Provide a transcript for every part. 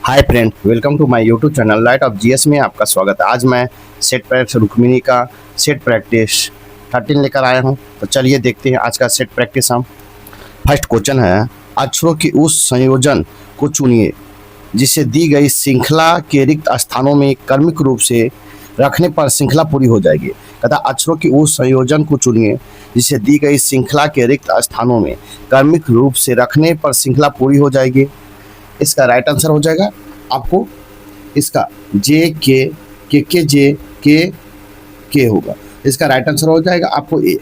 Hi friend, welcome to my YouTube channel light of GS में आपका स्वागत है। आज मैं सेट प्रैक्टिस रुक्मिणी का सेट प्रैक्टिस 13 लेकर आया हूं। तो चलिए देखते हैं आज का सेट प्रैक्टिस। हम फर्स्ट क्वेश्चन है, अक्षरों के उस संयोजन को चुनिए जिसे दी गई श्रृंखला के रिक्त स्थानों में क्रमिक रूप से रखने पर श्रृंखला पूरी हो जाएगी। कहता अक्षरों के उस संयोजन को चुनिए जिसे दी गई श्रृंखला के रिक्त स्थानों में क्रमिक रूप से रखने पर श्रृंखला पूरी हो जाएगी। इसका राइट आंसर हो जाएगा आपको इसका जे के जे के होगा। इसका राइट आंसर हो जाएगा आपको ए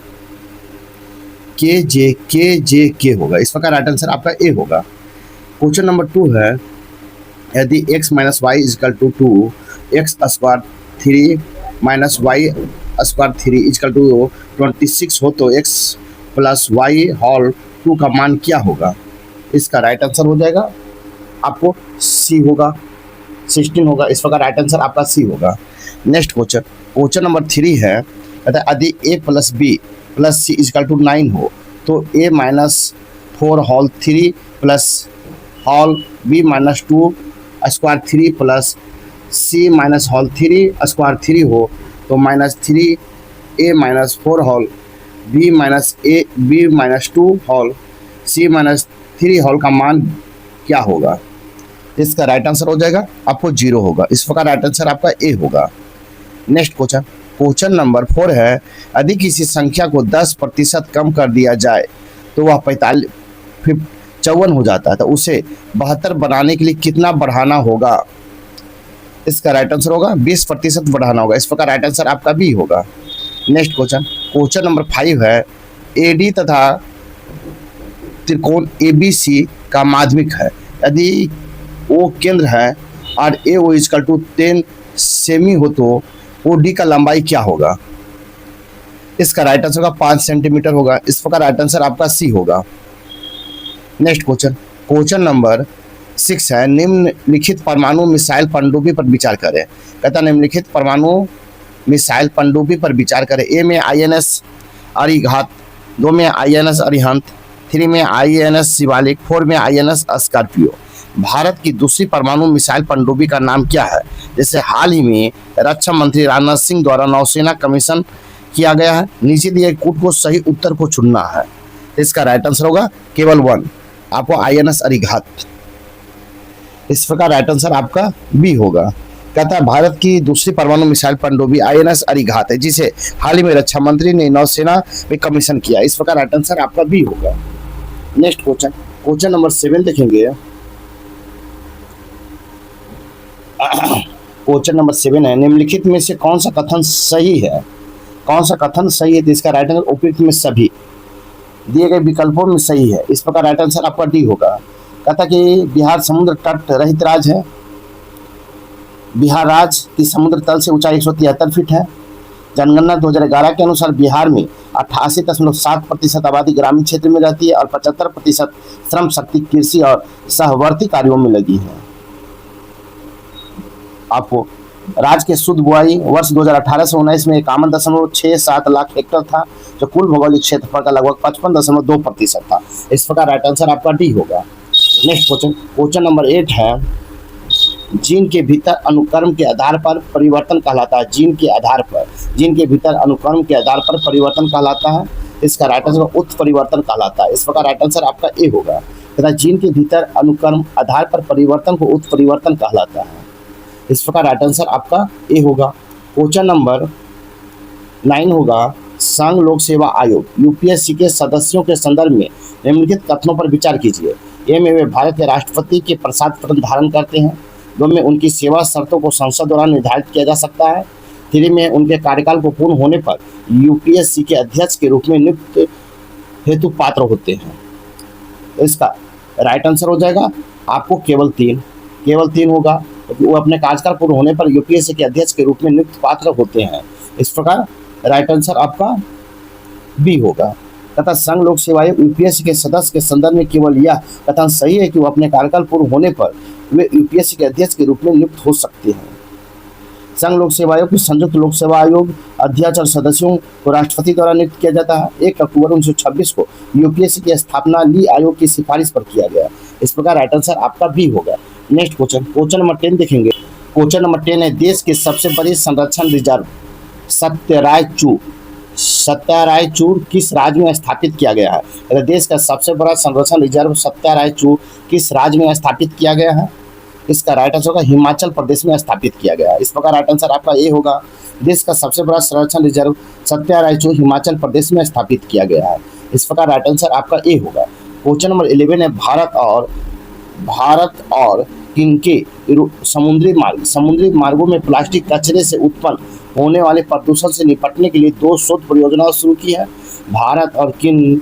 के जे के होगा। इस प्रकार राइट आंसर आपका ए होगा। क्वेश्चन नंबर 2 है, यदि x minus Y equal to 2x square 3 minus Y square 3 equal to 26 हो तो x प्लस वाई होल 2 का मान क्या होगा। इसका राइट आंसर हो जाएगा आपको सी होगा, 16 होगा। इस प्रकार राइट आंसर आपका सी होगा। नेक्स्ट क्वेश्चन नंबर 3 है, कहता है यदि a plus B plus C equal to 9 हो तो a minus 4 whole 3 plus whole b minus 2 square 3 plus c minus whole 3 square 3 हो तो minus 3 a minus 4 whole b minus 2 whole c minus 3 whole का मान क्या होगा। इसका राइट आंसर हो जाएगा आपको 0 होगा। इस प्रकार राइट आंसर आपका ए होगा। नेक्स्ट क्वेश्चन नंबर 4 है, यदि किसी संख्या को 10% कम कर दिया जाए तो वह 54 हो जाता है, तो उसे 72 बनाने के लिए कितना बढ़ाना होगा। इसका राइट आंसर होगा 20% बढ़ाना होगा। इस प्रकार राइट आंसर आपका बी होगा। नेक्स्ट क्वेश्चन नंबर 5 है, एडी तथा त्रिकोण एबीसी का माध्यमिक है, यदि ओ केंद्र है और ए ओ इजकल टू 10 सेमी हो तो ओ डी का लंबाई क्या होगा। इसका राइट आंसर होगा 5 सेंटीमीटर होगा। इस प्रकार राइट आंसर आपका सी होगा। नेक्स्ट क्वेश्चन नंबर 6 है, निम्नलिखित परमाणु मिसाइल पनडुब्बी पर विचार करें। कहता निम्नलिखित परमाणु मिसाइल पनडुब्बी पर विचार करें। ए में INS अरिघात, 2 में INS अरिहंत, 3 में INS शिवालिक, 4 में INS स्कॉर्पियो। भारत की दूसरी परमाणु मिसाइल पनडुब्बी का नाम क्या है, जिसे हाल ही में रक्षा मंत्री राजनाथ सिंह द्वारा नौसेना कमीशन किया गया है। नीचे दिए कूट को सही उत्तर को चुनना है। इसका राइट आंसर होगा केवल 1 आपको INS अरिघात। इस प्रकार राइट आंसर आपका बी होगा। कहता है भारत की दूसरी परमाणु मिसाइल पनडुब्बी INS अरिघात है, जिसे हाल ही में रक्षा मंत्री ने नौसेना में कमीशन किया। इस प्रकार राइट आंसर आपका बी होगा। नेक्स्ट क्वेश्चन नंबर 7 देखेंगे। क्वेश्चन नंबर 7 है, निम्नलिखित में से कौन सा कथन सही है। कौन सा कथन सही है, तो इसका राइट आंसर उपयुक्त में सभी दिए गए विकल्पों में सही है। इस प्रकार राइट आंसर आपका डी होगा। कहता कि बिहार समुद्र तट रहित राज्य है। बिहार राज्य की समुद्र तल से ऊंचाई 173 फीट है। जनगणना 2011 के अनुसार बिहार में 88.7% आबादी ग्रामीण क्षेत्र में रहती है और 75% श्रम शक्ति कृषि और सहवर्ती कार्यों में लगी है। आपको राज्य के शुद्ध बुआई वर्ष 2018 से 19 में 51.67 लाख हेक्टेयर था, जो कुल भौगोलिक क्षेत्रफल का लगभग 55.2% था। इस प्रकार राइट आंसर आपका डी होगा। नेक्स्ट क्वेश्चन नंबर 8 है, जीन के भीतर अनुक्रम के आधार पर परिवर्तन कहलाता है। जीन के भीतर अनुक्रम के आधार पर परिवर्तन कहलाता है। इसका राइट आंसर उत्परिवर्तन कहलाता है। इस प्रकार राइट आंसर आपका ए होगा। तथा जीन के भीतर अनुक्रम आधार पर परिवर्तन को उत्परिवर्तन कहलाता है। इस प्रकार राइट आंसर आपका ए होगा। क्वेश्चन नंबर 9 होगा, संघ लोक सेवा आयोग UPSC के सदस्यों के संदर्भ में निम्नलिखित कथनों पर विचार कीजिए। ए में वे भारत के राष्ट्रपति के प्रसाद पत्र धारण करते हैं। 2 में उनकी सेवा शर्तों को संसद द्वारा निर्धारित किया जा सकता है। 3 में उनके कार्यकाल को पूर्ण होने पर UPSC के अध्यक्ष के रूप में नियुक्त हेतु पात्र होते हैं। इसका राइट आंसर हो जाएगा आपको केवल 3 होगा। वो अपने कार्यकाल पूर्ण होने पर UPSC के अध्यक्ष के रूप में नियुक्त पात्र होते हैं। इस प्रकार राइट आंसर आपका बी होगा। तथा संघ लोक सेवा आयोग UPSC के सदस्य के संदर्भ में केवल यह कथन सही है कि वो अपने कार्यकाल पूर्ण होने पर वे UPSC के अध्यक्ष के रूप में नियुक्त हो सकते हैं। संघ लोक सेवा आयोग की संयुक्त लोक सेवा आयोग अध्यक्ष और सदस्यों को राष्ट्रपति द्वारा नियुक्त किया जाता है। 1 अक्टूबर 1926 को UPSC की स्थापना ली आयोग की सिफारिश पर किया गया। इस प्रकार राइट आंसर आपका बी होगा। नेक्स्ट क्वेश्चन, क्वेश्चन नंबर 10 देखेंगे। क्वेश्चन नंबर 10 है, देश के सबसे बड़े संरक्षण रिजर्व सत्यारायचूर किस राज्य में स्थापित किया गया है? अगर देश का सबसे बड़ा संरक्षण रिजर्व सत्यारायचूर किस राज्य में स्थापित किया गया है? इसका राइट आंसर होगा हिमाचल प्रदेश में स्थापित किया गया है। इस प्रकार राइट आंसर आपका ए होगा। देश का सबसे बड़ा संरक्षण रिजर्व सत्यारायचूर हिमाचल प्रदेश में स्थापित किया गया है। इस प्रकार राइट आंसर आपका ए होगा। क्वेश्चन नंबर 11 है, भारत और किनके समुद्री मार्गों में प्लास्टिक कचरे से उत्पन्न होने वाले प्रदूषण से निपटने के लिए 2 शोध परियोजनाएं शुरू की है। भारत और किन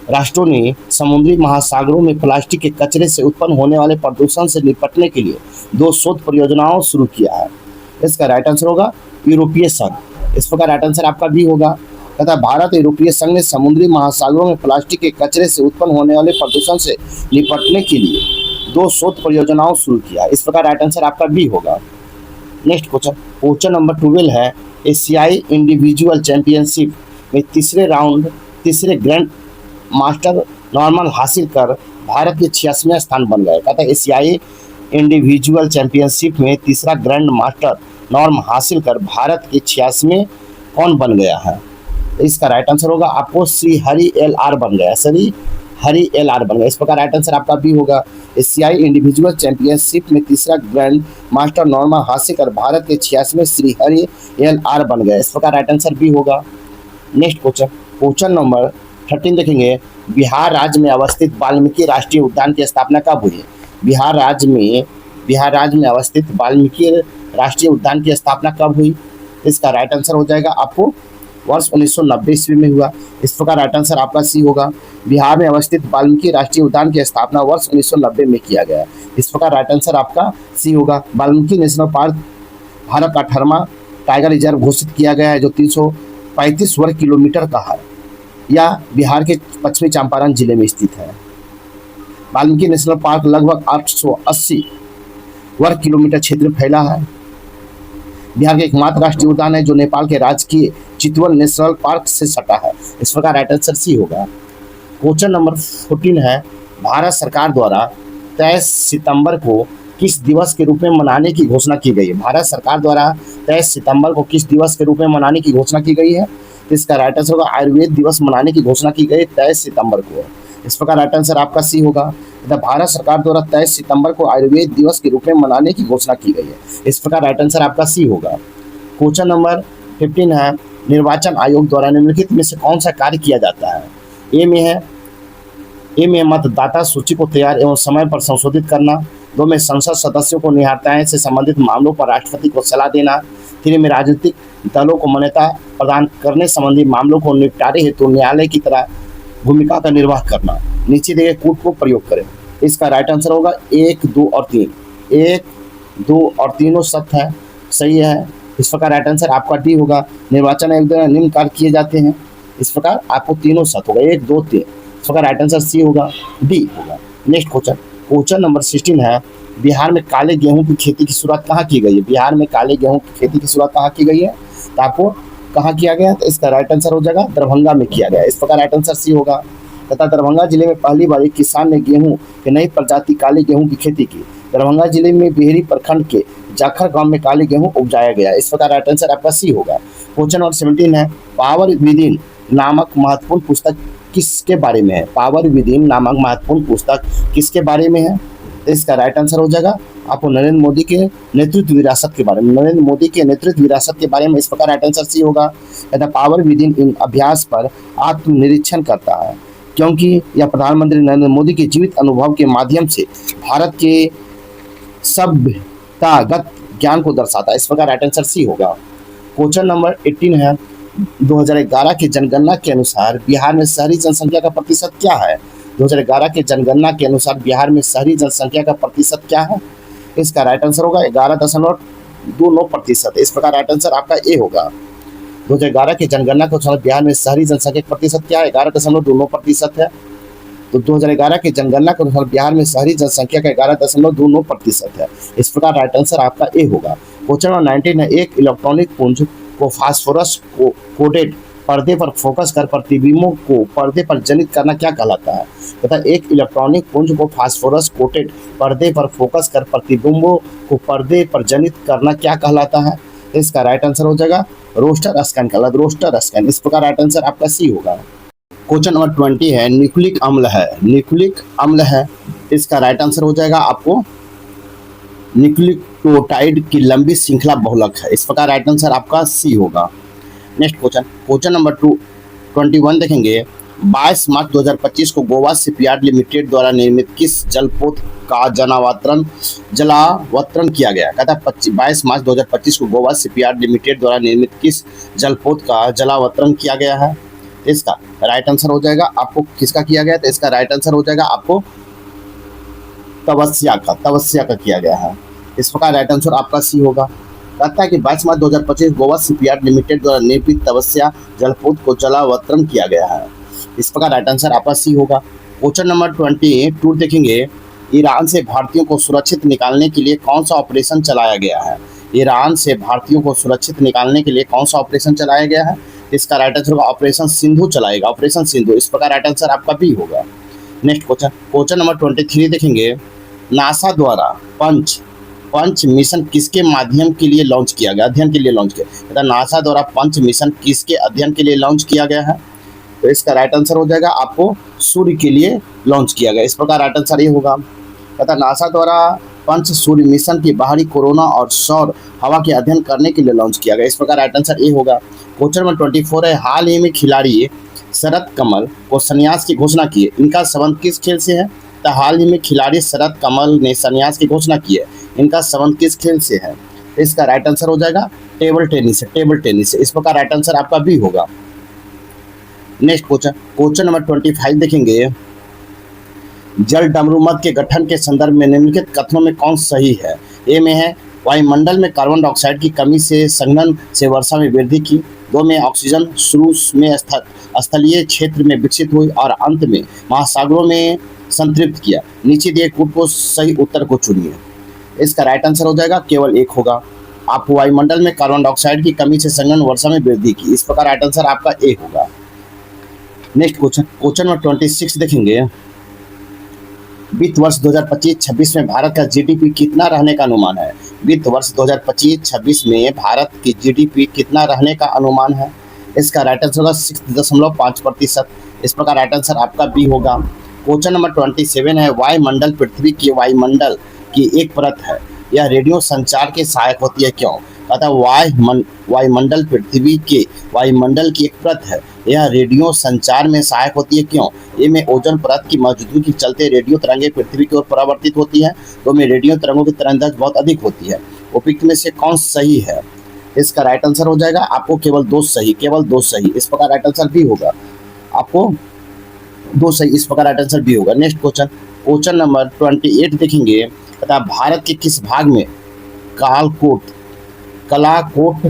राष्ट्रों ने समुद्री महासागरों में प्लास्टिक के कचरे से उत्पन्न होने वाले प्रदूषण से निपटने के लिए 2 शोध परियोजनाओं शुरू किया है? इसका राइट आंसर होगा यूरोपीय संघ। इस प्रकार राइट आंसर आपका भी होगा तथा भारत और यूरोपीय संघ ने समुद्री महासागरों में प्लास्टिक के कचरे से उत्पन्न होने वाले प्रदूषण से निपटने के लिए 2 शोध परियोजनाओं शुरू किया। इस प्रकार राइट आंसर आपका भी होगा। नेक्स्ट क्वेश्चन, क्वेश्चन नंबर 12 है, एशियाई इंडिविजुअल चैंपियनशिप में तीसरे ग्रैंड मास्टर नॉर्मल हासिल कर भारत के 86वें स्थान बन गए। कहता है एशियाई इंडिविजुअल चैंपियनशिप में तीसरा ग्रैंड मास्टर नॉर्म हासिल कर भारत के 86वें कौन बन गया है? इसका राइट आंसर होगा आपको श्री हरि LR बन गया। श्री हरि LR बन गया। इस प्रकार राइट आंसर आपका भी होगा। एशियाई इंडिविजुअल चैंपियनशिप में तीसरा ग्रैंड मास्टर नॉर्मल हासिल कर भारत के 86वें श्री हरि LR बन गया। इस प्रकार राइट आंसर भी होगा। नेक्स्ट क्वेश्चन, क्वेश्चन नंबर 13 देखेंगे। बिहार राज्य में अवस्थित वाल्मीकि राष्ट्रीय उद्यान की स्थापना कब हुई? बिहार राज्य में अवस्थित वाल्मीकि राष्ट्रीय उद्यान की स्थापना कब हुई? इसका राइट आंसर हो जाएगा आपको वर्ष 1990 ईस्वी में हुआ। इस प्रकार राइट आंसर आपका सी होगा। बिहार में अवस्थित वाल्मीकि राष्ट्रीय उद्यान की स्थापना वर्ष 1990 में किया गया। इस प्रकार राइट आंसर आपका सी होगा। वाल्मीकि नेशनल पार्क भारत का 18वां टाइगर रिजर्व घोषित किया गया है, जो 335 वर्ग किलोमीटर का है। यह बिहार के पश्चिमी चंपारण जिले में स्थित है। वाल्मीकि नेशनल पार्क लगभग 880 वर्ग किलोमीटर क्षेत्र में फैला है। बिहार का एकमात्र राष्ट्रीय उद्यान है जो नेपाल के राजकीय चितवन नेशनल पार्क से सटा है। इस प्रकार राइट आंसर सी होगा। क्वेश्चन नंबर 14 है, भारत सरकार द्वारा 23 सितंबर को किस दिवस के रूप में मनाने की घोषणा की गई है? भारत सरकार द्वारा 23 सितंबर को किस दिवस के रूप में मनाने की घोषणा की गई है? इसका राइट आंसर होगा आयुर्वेद दिवस मनाने की घोषणा की गई 23 सितंबर को। इस प्रकार राइट आंसर आपका सी होगा। भारत सरकार द्वारा 23 सितंबर को आयुर्वेद दिवस के रूप में मनाने की घोषणा की गई है। इस प्रकार राइट आंसर आपका सी होगा। क्वेश्चन नंबर 15 है, निर्वाचन आयोग द्वारा निम्नलिखित में से कौन सा कार्य किया जाता है? ए में मतदाता सूची को तैयार एवं समय पर संशोधित करना। 2 में संसद सदस्यों को निहारताएं से संबंधित मामलों पर राष्ट्रपति को सलाह देना। 3 में राजनीतिक दलों को मान्यता प्रदान करने संबंधी मामलों को निपटारे हेतु न्यायालय की तरह भूमिका का निर्वाह करना। नीचे दिए कूट को प्रयोग करें। इसका राइट आंसर होगा 1, 2 और 3। 1, 2 और तीनों सत्य है, सही है। इस प्रकार राइट आंसर आपका डी होगा। निर्वाचन आयोग द्वारा निम्न कार्य किए जाते हैं। इस प्रकार आपको तीनों सत्य होगा, 1, 2, 3। इस प्रकार राइट आंसर सी होगा, डी होगा। नेक्स्ट क्वेश्चन नंबर 16 है, बिहार में काले गेहूं की खेती की शुरुआत कहाँ की गई है? बिहार में काले गेहूं की खेती की शुरुआत कहाँ की गई है? तो आपको कहाँ किया गया? तो इसका राइट आंसर हो जाएगा दरभंगा में किया गया। इस प्रकार राइट आंसर सी होगा। तथा दरभंगा जिले में पहली बार एक किसान ने गेहूं की नई प्रजाति काले गेहूं की खेती की। दरभंगा जिले में बेहरी प्रखंड के जाखर गांव में काले गेहूं उपजाया गया। इस प्रकार राइट आंसर आपका सी होगा। क्वेश्चन नंबर 17 है, पावर विदिन नामक महत्वपूर्ण पुस्तक किसके बारे में है? पावर विदिन नामक महत्वपूर्ण पुस्तक किसके बारे में है? इसका राइट आंसर हो जाएगा आपको नरेंद्र मोदी के नेतृत्व विरासत के बारे में। नरेंद्र मोदी के नेतृत्व विरासत के बारे में। इस प्रकार राइट आंसर सी होगा। पावर विदिन इन अभ्यास पर आत्मनिरीक्षण करता है क्योंकि यह प्रधानमंत्री नरेंद्र मोदी के जीवित अनुभव के माध्यम से भारत के सभ्यतागत ज्ञान को दर्शाता है। इस प्रकार राइट आंसर सी होगा। क्वेश्चन नंबर 18 है, 2011 की जनगणना के अनुसार बिहार में शहरी जनसंख्या का प्रतिशत क्या है? 2011 के जनगणना के अनुसार बिहार में शहरी जनसंख्या का प्रतिशत क्या है? इसका राइट आंसर होगा 11.29%। इस प्रकार राइट आंसर आपका ए होगा। 2011 की जनगणना के अनुसार बिहार में शहरी जनसंख्या का प्रतिशत क्या है? 11.29% है। तो 2011 की जनगणना के अनुसार बिहार में शहरी जनसंख्या का 11.29% है। इस प्रकार राइट आंसर आपका ए होगा। क्वेश्चन नंबर 19 है, एक इलेक्ट्रॉनिक पुंज को फास्फोरस कोडेड पर्दे पर फोकस कर प्रतिबिंबों को पर्दे पर जनित करना क्या कहलाता है? तथा एक इलेक्ट्रॉनिक पुंज को फास्फोरस कोटेड पर्दे पर फोकस कर प्रतिबिंबों को पर्दे पर जनित करना क्या कहलाता है? इसका राइट आंसर हो जाएगा रोस्टर स्कैन कहलाता है, रोस्टर स्कैन। इस प्रकार राइट आंसर आपका सी होगा। क्वेश्चन नंबर 20 है, न्यूक्लिक अम्ल है, न्यूक्लिक अम्ल है, इसका राइट आंसर हो जाएगा आपको न्यूक्लियोटाइड की लंबी श्रृंखला बहुलक है। इस प्रकार राइट आंसर आपका सी होगा। नेक्स्ट क्वेश्चन नंबर 21 देखेंगे। 22 मार्च 2025 को गोवा शिपयार्ड लिमिटेड द्वारा निर्मित किस जलपोत का जलावतरण किया गया? कहता है 22 मार्च 2025 को गोवा शिपयार्ड लिमिटेड द्वारा निर्मित किस जलपोत का जलावतरण किया गया है? इसका राइट आंसर हो जाएगा आपको किसका किया गया? तो इसका राइट आंसर हो जाएगा आपको तवस्या का किया गया है। इस प्रकार राइट आंसर आपका सी होगा। कहता है कि 22 मार्च 2025 गोवा शिपयार्ड लिमिटेड द्वारा निर्मित तवस्या जलपोत को जलावतरण किया गया है। इस प्रकार राइट आंसर आपका सी होगा। क्वेश्चन नंबर 22 देखेंगे। ईरान से भारतीयों को सुरक्षित निकालने के लिए कौन सा ऑपरेशन चलाया गया है? ईरान से भारतीयों को सुरक्षित निकालने के लिए कौन सा ऑपरेशन चलाया गया है? इसका राइट आंसर होगा ऑपरेशन सिंधु चलाएगा, ऑपरेशन सिंधु। इस प्रकार राइट आंसर आपका बी होगा। नेक्स्ट क्वेश्चन नंबर 23 देखेंगे। नासा द्वारा पंच मिशन किसके माध्यम के लिए लॉन्च किया गया, अध्ययन के लिए लॉन्च किया? नासा द्वारा पंच मिशन किसके अध्ययन के लिए लॉन्च किया गया है? तो इसका राइट आंसर हो जाएगा आपको सूर्य के लिए लॉन्च किया गया। इस प्रकार राइट आंसर ये होगा। तथा नासा द्वारा पंच सूर्य मिशन की बाहरी कोरोना और सौर हवा के अध्ययन करने के लिए लॉन्च किया गया। इस प्रकार राइट आंसर ए होगा। क्वेश्चन नंबर 24 है। हाल ही में खिलाड़ी शरद कमल को संन्यास की घोषणा की है, इनका संबंध किस खेल से है? तो हाल ही में खिलाड़ी शरद कमल ने संन्यास की घोषणा की है, इनका संबंध किस खेल से है? इसका राइट आंसर हो जाएगा टेबल टेनिस से, टेबल टेनिस से। इस प्रकार राइट आंसर आपका बी होगा। नेक्स्ट क्वेश्चन नंबर 25 देखेंगे। जल डमरू मद के गठन के संदर्भ में निम्नलिखित कथनों में कौन सही है? ए में है वायुमंडल में कार्बन डाइऑक्साइड की कमी से संघनन से वर्षा में वृद्धि की। 2 में ऑक्सीजन शुरू में स्थलीय क्षेत्र में विकसित हुई और अंत में महासागरों में संतृप्त किया। नीचे दिए कूट को सही उत्तर को चुनिए। इसका राइट आंसर हो जाएगा केवल एक होगा। आप वायुमंडल में कार्बन डाइऑक्साइड की कमी से संघनन वर्षा में वृद्धि की। इस प्रकार राइट आंसर आपका ए होगा। नेक्स्ट क्वेश्चन नंबर 26 देखेंगे। वित्त वर्ष 2025-26 में भारत का जीडीपी कितना रहने का अनुमान है? वित्त वर्ष 2025-26 में भारत की जीडीपी कितना रहने का अनुमान है? इसका राइट आंसर होगा 6.5%। इस प्रकार राइट आंसर आपका बी होगा। क्वेश्चन नंबर 27 है। वायुमंडल पृथ्वी के वायुमंडल की एक परत है, यह रेडियो संचार के सहायक होती है, क्यों? कहता है वायुमंडल पृथ्वी के वायुमंडल की एक परत है, यह रेडियो संचार में सहायक होती है, क्यों? ए में ओजोन परत की मौजूदगी के चलते रेडियो तरंगें पृथ्वी की ओर परावर्तित होती हैं। 2 में रेडियो तरंगों की तरंगदैर्घ्य बहुत अधिक होती है। उपयुक्त में से कौन सही है? इसका राइट आंसर हो जाएगा आपको केवल 2 सही। इस प्रकार राइट आंसर बी होगा। आपको 2 सही, इस प्रकार राइट आंसर बी होगा। नेक्स्ट क्वेश्चन नंबर 28 देखेंगे। तथा भारत के किस भाग में कलाकोट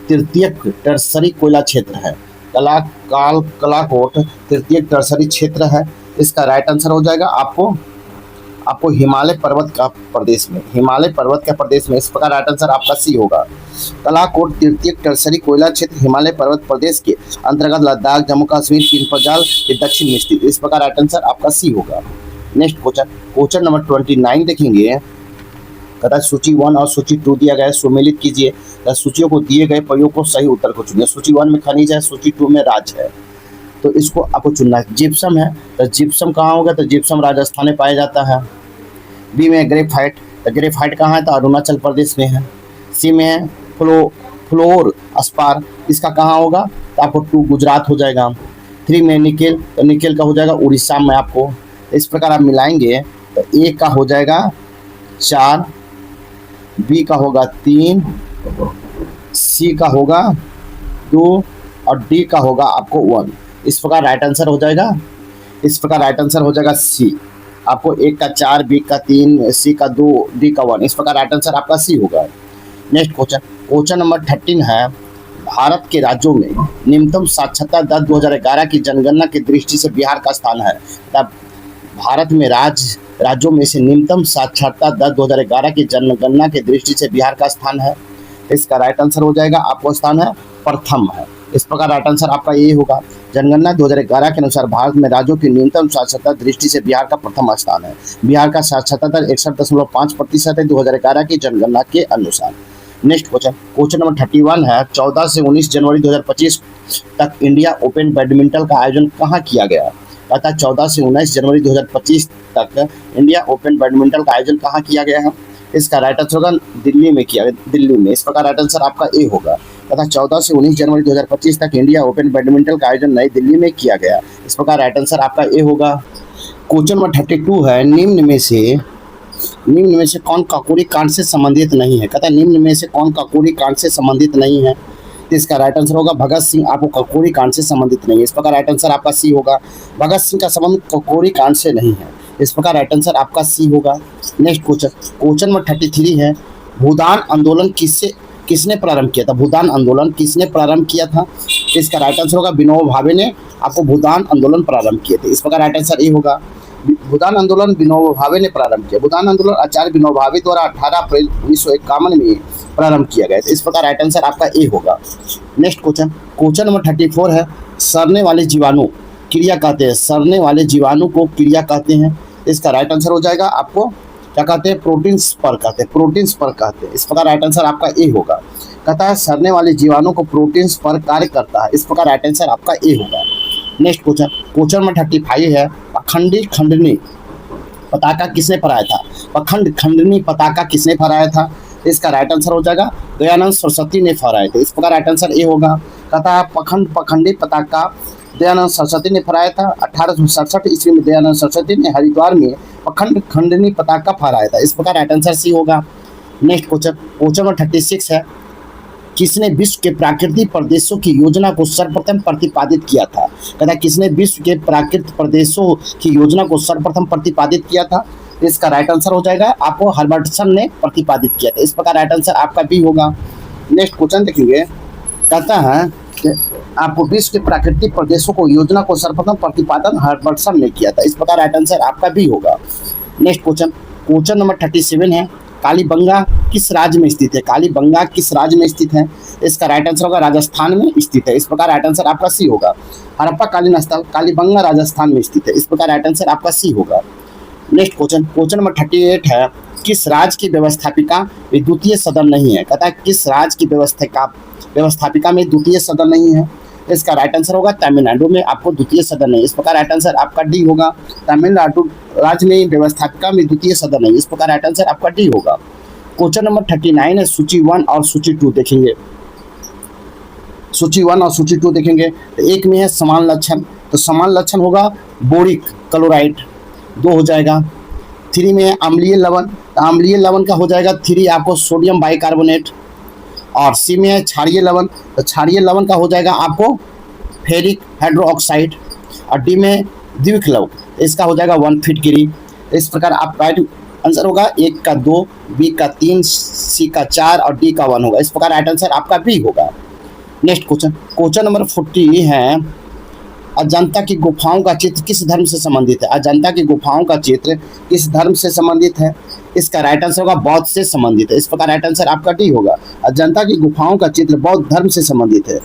तृतीयक टर्सरी कोयला क्षेत्र है? कलाकोट तृतीयक टर्सरी क्षेत्र है। इसका राइट आंसर हो जाएगा आपको हिमालय पर्वत का प्रदेश में। इस प्रकार राइट आंसर आपका सी होगा। कलाकोट तृतीयक टर्सरी कोयला क्षेत्र हिमालय पर्वत प्रदेश के अंतर्गत लद्दाख, जम्मू कश्मीर, पीर पंजाल के दक्षिण में स्थित। इस प्रकार राइट आंसर आपका सी होगा। नेक्स्ट क्वेश्चन नंबर 29 देखेंगे। कहता है सूची 1 और सूची 2 दिया गया है, सुमेलित कीजिए। सूचियों को दिए गए प्रयोग को सही उत्तर को चुनिए। सूची 1 में खनिज है, सूची 2 में राज है, तो इसको आपको चुनना है। जिप्सम है, तो जिप्सम कहाँ होगा? तो जिप्सम राजस्थान में पाया जाता है। बी में ग्रेफाइट, तो ग्रेफाइट कहाँ है? तो अरुणाचल प्रदेश में है। सी में है फ्लोर अस्पार, इसका कहाँ होगा? तो आपको 2 गुजरात हो जाएगा। 3 में निकेल, तो निकेल का हो जाएगा उड़ीसा में आपको। इस प्रकार आप मिलाएंगे तो ए का हो जाएगा 4, बी का होगा 3, सी का होगा 2 और डी का होगा आपको 1। इस प्रकार राइट आंसर हो जाएगा सी। आपको ए का 4, बी का 3, सी का 2, डी का 1। इस प्रकार राइट आंसर आपका सी होगा। नेक्स्ट क्वेश्चन नंबर 13 है। भारत के राज्यों में न्यूनतम साक्षरता दर 2011 की जनगणना की दृष्टि से बिहार का स्थान है। तब भारत में राज्यों में से न्यूनतम साक्षरता दर 2011 की जनगणना की दृष्टि से बिहार का स्थान है। इसका राइट आंसर हो जाएगा आपको स्थान है प्रथम है। इस प्रकार राइट आंसर आपका ये होगा। जनगणना 2011 के अनुसार भारत में राज्यों की न्यूनतम साक्षरता दृष्टि से बिहार का प्रथम स्थान है। बिहार का साक्षरता दर 61.5% है 2011 की जनगणना के अनुसार। नेक्स्ट क्वेश्चन नंबर 31 है। 14 से 19 जनवरी 2025 तक इंडिया ओपन बैडमिंटन का आयोजन कहाँ किया गया? अर्थात 14 से 19 जनवरी 2025 तक इंडिया ओपन बैडमिंटन का आयोजन कहाँ किया गया है? इसका राइट आंसर होगा दिल्ली में किया गया, दिल्ली में। इस प्रकार राइट आंसर आपका ए होगा तथा 14 से 19 जनवरी 2025 तक इंडिया ओपन बैडमिंटन का आयोजन नई दिल्ली में किया गया। इस प्रकार राइट आंसर आपका ए होगा। क्वेश्चन नंबर 32 है। निम्न में से कौन काकोरी कांड से संबंधित नहीं है? कहता है निम्न में से कौन काकोरी कांड से संबंधित नहीं है? तो इसका राइट आंसर होगा भगत सिंह आपको काकोरी कांड से संबंधित नहीं है। इस प्रकार राइट आंसर आपका सी होगा। भगत सिंह का संबंध काकोरी कांड से नहीं है। इस प्रकार राइट आंसर आपका सी होगा। नेक्स्ट क्वेश्चन नंबर 33 है। भूदान आंदोलन किसने प्रारंभ किया था? भूदान आंदोलन किसने प्रारंभ किया था? इसका राइट आंसर होगा विनोबा भावे ने आपको भूदान आंदोलन प्रारंभ किए थे। इस प्रकार राइट आंसर ए होगा। भूदान आंदोलन विनोबा भावे ने प्रारंभ किया। भूदान आंदोलन आचार्य विनोबा भावे द्वारा 18 अप्रैल 1951 में प्रारंभ किया गया। इस प्रकार राइट आंसर आपका ए होगा। नेक्स्ट क्वेश्चन नंबर 34 है। सड़ने वाले जीवाणु क्रिया कहते हैं। सड़ने वाले जीवाणु को क्रिया कहते हैं। इसका राइट आंसर हो जाएगा आपको क्या कहते हैं? प्रोटीन स्पर कहते हैं। प्रोटीन स्पर कहते हैं। इस प्रकार राइट आंसर आपका ए होगा। कहता है सड़ने वाले जीवाणु को प्रोटीन स्पर कार्य करता है। इस प्रकार राइट आंसर आपका ए होगा। नेक्स्ट क्वेश्चन नंबर 35 है। पखंडी खंडनी पताका किसने फहराया था? पखंड खंडनी पताका किसने फहराया था? इसका राइट आंसर हो जाएगा दयानंद सरस्वती ने फहराए थे। इस प्रकार राइट आंसर ए होगा। कहता है पखंडी पताका दयानंद सरस्वती ने फहराया था। 1867 ईस्वी में दयानंद सरस्वती ने हरिद्वार में पखंड खंडनी पताका फहराया था। इस प्रकार राइट आंसर सी होगा। नेक्स्ट क्वेश्चन नंबर 36 है। किसने विश्व के प्राकृतिक प्रदेशों की योजना को सर्वप्रथम प्रतिपादित किया था? कहता है किसने विश्व के प्राकृतिक प्रदेशों की योजना को सर्वप्रथम प्रतिपादित किया था? इसका राइट आंसर हो जाएगा आपको हर्बर्टसन ने प्रतिपादित किया था। इस प्रकार राइट आंसर आपका बी होगा। नेक्स्ट क्वेश्चन देखेंगे। कहता है कि आपको विश्व के प्राकृतिक प्रदेशों को योजना को सर्वप्रथम प्रतिपादन हर्बर्टसन ने किया था। इस प्रकार राइट आंसर आपका बी होगा। नेक्स्ट क्वेश्चन नंबर 37 है। कालीबंगा किस राज्य में स्थित है? कालीबंगा किस राज्य में स्थित है? इसका राइट आंसर होगा राजस्थान में स्थित है। इस प्रकार राइट आंसर आपका सी होगा। हड़प्पा कालीन स्थल कालीबंगा राजस्थान में स्थित है। इस प्रकार राइट आंसर आपका सी होगा। नेक्स्ट क्वेश्चन नंबर 38 है। किस राज्य की व्यवस्थापिका में द्वितीय सदन नहीं है? कहता है किस राज्य की व्यवस्थापिका में द्वितीय सदन नहीं है? इसका राइट आंसर होगा तमिलनाडु में आपको द्वितीय सदन नहीं। इस प्रकार राइट आंसर आपका डी होगा। तमिलनाडु राज्य में व्यवस्थापिका में द्वितीय सदन नहीं। इस प्रकार राइट आंसर आपका डी होगा। क्वेश्चन नंबर 39 है। सूची 1 और सूची 2 देखेंगे। सूची 1 और सूची 2 देखेंगे तो एक में है समान लक्षण, तो समान लक्षण होगा बोरिक क्लोराइड 2 हो जाएगा। 3 में है अम्लीय लवण, तो अम्लीय लवण का हो जाएगा 3 आपको सोडियम बाइकार्बोनेट। और सी में है क्षारीय लवण, तो क्षारीय लवण का हो जाएगा आपको फेरिक हाइड्रोक्साइड। और डी में द्विक लवण, इसका हो जाएगा 1 फिटकिरी। इस प्रकार आप राइट आंसर होगा 1 का 2, बी का 3, सी का 4 और डी का 1 होगा। इस प्रकार राइट आंसर आपका बी होगा। नेक्स्ट क्वेश्चन नंबर 40 है। अजंता की गुफाओं का चित्र किस धर्म से संबंधित है? अजंता की गुफाओं का चित्र किस धर्म से संबंधित है? इसका राइट आंसर होगा बौद्ध से संबंधित है। इस प्रकार राइट आंसर आपका डी होगा। अजंता की गुफाओं का चित्र बौद्ध धर्म से संबंधित है।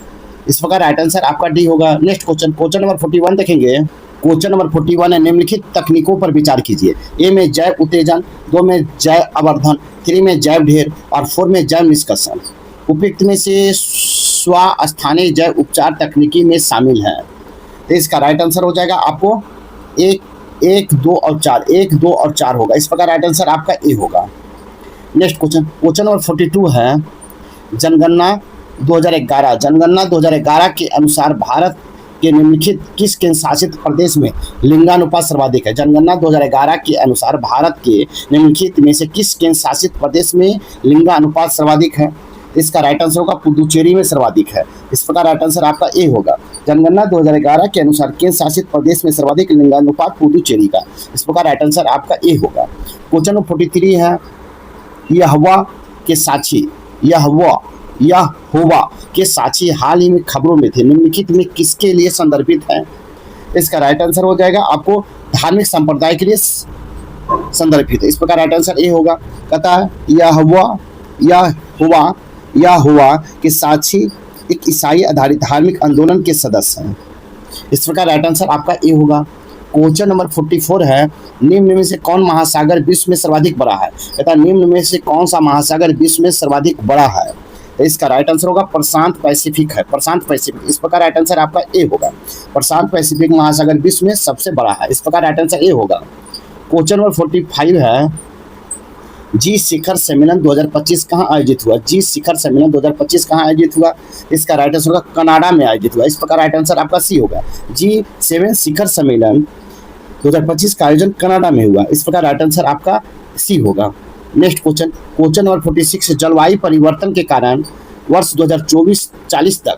इस प्रकार राइट आंसर आपका डी होगा। नेक्स्ट क्वेश्चन नंबर 41 देखेंगे। क्वेश्चन नंबर 41 है। निम्नलिखित तकनीकों पर विचार कीजिए। ए में जैव उत्तेजन, 2 में जैव अवर्धन, 3 में जैव ढेर और 4 में जैव निष्कर्षण। उपयुक्त में से स्वस्थानीय जैव उपचार तकनीकी में शामिल है। तो इसका राइट आंसर हो जाएगा आपको 1, 2 और 4, 1, 2 और 4 होगा। इस प्रकार राइट आंसर आपका ए होगा। नेक्स्ट क्वेश्चन नंबर 42 है। जनगणना 2011 के अनुसार भारत के निम्नलिखित किस केंद्र शासित प्रदेश में लिंगानुपात सर्वाधिक है? जनगणना 2011 के अनुसार भारत के निम्नलिखित में से किस केंद्र शासित प्रदेश में लिंगानुपात सर्वाधिक है? इसका राइट आंसर होगा पुदुचेरी में सर्वाधिक है। इस प्रकार राइट आंसर आपका ए होगा। जनगणना 2011 के अनुसार केंद्र शासित प्रदेश में सर्वाधिक लिंगानुपात पुदुचेरी का। इस प्रकार राइट आंसर आपका ए होगा। क्वेश्चन नंबर 43 है। यहोवा के साक्षी हाल ही में खबरों में थे, निम्नलिखित में किसके लिए संदर्भित है? इसका राइट आंसर हो जाएगा आपको धार्मिक संप्रदाय के लिए संदर्भित है। इस प्रकार राइट आंसर ए होगा। कहता है यहोवा के साक्षी एक ईसाई आधारित धार्मिक आंदोलन के सदस्य हैं। इस प्रकार राइट आंसर आपका ए होगा। क्वेश्चन नंबर 44 है, निम्न में से कौन महासागर विश्व में सर्वाधिक बड़ा है? कहता है निम्न में से कौन सा महासागर विश्व में सर्वाधिक बड़ा है? तो इसका राइट आंसर होगा प्रशांत पैसिफिक है, प्रशांत पैसिफिक। इस प्रकार राइट आंसर आपका ए होगा। प्रशांत पैसिफिक महासागर विश्व में सबसे बड़ा है। इस प्रकार राइट आंसर ए होगा। क्वेश्चन नंबर 45 है, जी शिखर सम्मेलन 2025 कहाँ आयोजित हुआ? जी शिखर सम्मेलन 2025 कहाँ आयोजित हुआ? इसका राइट आंसर होगा कनाडा में आयोजित हुआ। इस प्रकार राइट आंसर आपका सी होगा। G7 शिखर सम्मेलन 2025 का आयोजन कनाडा में हुआ। इस प्रकार राइट आंसर आपका सी होगा। नेक्स्ट क्वेश्चन, क्वेश्चन नंबर 46, जलवायु परिवर्तन के कारण वर्ष 2024-40 तक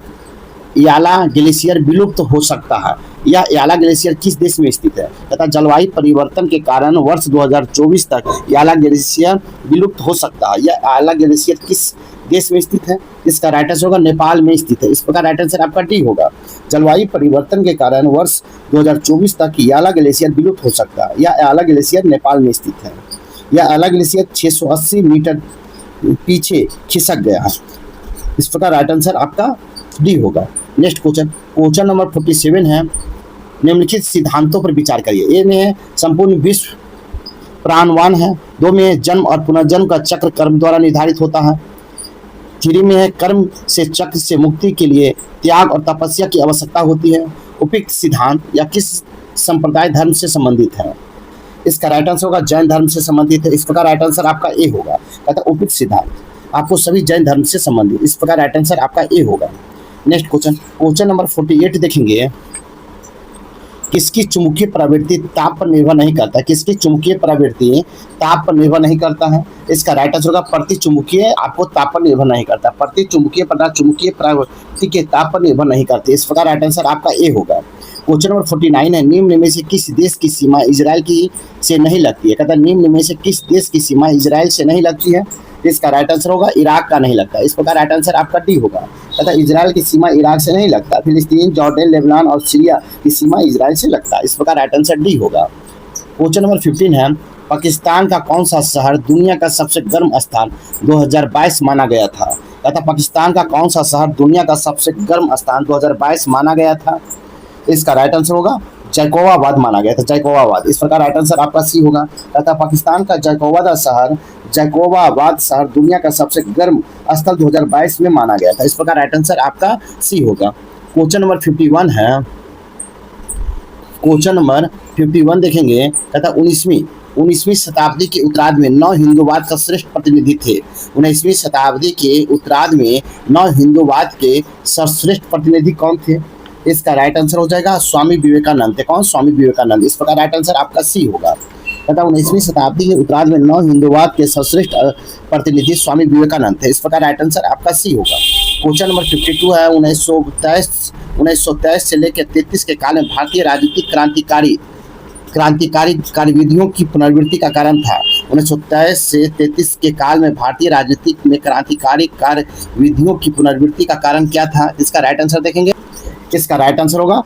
याला ग्लेशियर विलुप्त हो सकता है। यह याला ग्लेशियर किस देश में स्थित है? तथा जलवायु परिवर्तन के कारण वर्ष 2024 तक याला ग्लेशियर विलुप्त हो सकता है। यह याला ग्लेशियर किस देश में स्थित है? इसका राइट आंसर होगा नेपाल में स्थित है। इस प्रकार राइट आंसर आपका डी होगा। जलवायु परिवर्तन के कारण वर्ष 2024 तक याला ग्लेशियर विलुप्त हो सकता है। यह याला ग्लेशियर नेपाल में स्थित है। यह याला ग्लेशियर 680 मीटर पीछे खिसक गया है। इस प्रकार राइट आंसर आपका डी होगा। नेक्स्ट क्वेश्चन, क्वेश्चन नंबर 47 है, निम्नलिखित सिद्धांतों पर विचार करिए। ए में है संपूर्ण विश्व प्राणवान है। 2 में है जन्म और पुनर्जन्म का चक्र कर्म द्वारा निर्धारित होता है। 3 में है कर्म से चक्र से मुक्ति के लिए त्याग और तपस्या की आवश्यकता होती है। उपयुक्त सिद्धांत या किस संप्रदाय धर्म से संबंधित है? इसका राइट आंसर होगा जैन धर्म से संबंधित है। इस प्रकार राइट आंसर आपका ए होगा। कहता है उपयुक्त सिद्धांत आपको सभी जैन धर्म से संबंधित। इस प्रकार राइट आंसर आपका ए होगा। नेक्स्ट क्वेश्चन, क्वेश्चन नंबर 48 देखेंगे, किसकी चुंबकीय प्रवृत्ति ताप पर निर्भर नहीं करता? किसकी चुंबकीय प्रवृत्ति ताप पर निर्भर नहीं करता है? इसका राइट आंसर होगा प्रति चुंबकीय आपको ताप पर निर्भर नहीं करता। प्रति चुंबकीय पदार्थ चुंबकीय प्रवृत्ति के ताप पर निर्भर नहीं करते। इस प्रकार राइट आंसर आपका ए होगा। क्वेश्चन नंबर 49 है, निम्न में से किस देश की सीमा इजराइल की से नहीं लगती है? कहता है निम्न में से किस देश की सीमा इजराइल से नहीं लगती है? इसका राइट आंसर होगा इराक का नहीं लगता। इस प्रकार राइट आंसर आपका डी होगा। कहता है इजराइल की सीमा इराक से नहीं लगता। फिलिस्तीन, जॉर्डन, लेबनान और सीरिया की सीमा इजराइल से लगता है। इस प्रकार राइट आंसर डी होगा। क्वेश्चन नंबर 15 है, पाकिस्तान का कौन सा शहर दुनिया का सबसे गर्म स्थान 2022 माना गया था? कहता पाकिस्तान का कौन सा शहर दुनिया का सबसे गर्म स्थान 2022 माना गया था? इसका राइट आंसर होगा जैकोबाबाद माना गया था। जैकोबाबाद। इस प्रकार राइट आंसर आपका सी होगा। कहता पाकिस्तान का जैकोबाबाद शहर दुनिया का सबसे गर्म स्थल 2022 में माना गया था। इस प्रकार राइट आंसर आपका सी होगा। क्वेश्चन नंबर 51 है, क्वेश्चन नंबर 51 देखेंगे। कहता 19वीं शताब्दी के उत्तरार्ध में 9 हिंदूवाद का श्रेष्ठ प्रतिनिधि थे। 19वीं शताब्दी के उत्तरार्ध में 9 हिंदूवाद के सर्वश्रेष्ठ प्रतिनिधि कौन थे? इसका राइट आंसर हो जाएगा स्वामी विवेकानंद थे। कौन? स्वामी विवेकानंद। इस प्रकार राइट आंसर आपका सी होगा। कहता 19वीं शताब्दी के उत्तरार्ध में 9 हिंदूवाद के सर्वश्रेष्ठ प्रतिनिधि स्वामी विवेकानंद थे। इस प्रकार राइट आंसर आपका सी होगा। क्वेश्चन नंबर 52 है, 1923 से लेकर 33 के काल में भारतीय राजनीतिक क्रांतिकारी कार्यविधियों की पुनर्वृत्ति का कारण था। 1923 से 33 के काल में भारतीय राजनीतिक में क्रांतिकारी कार्यविधियों की पुनर्वृत्ति का कारण क्या था? इसका राइट आंसर देखेंगे। इसका राइट आंसर होगा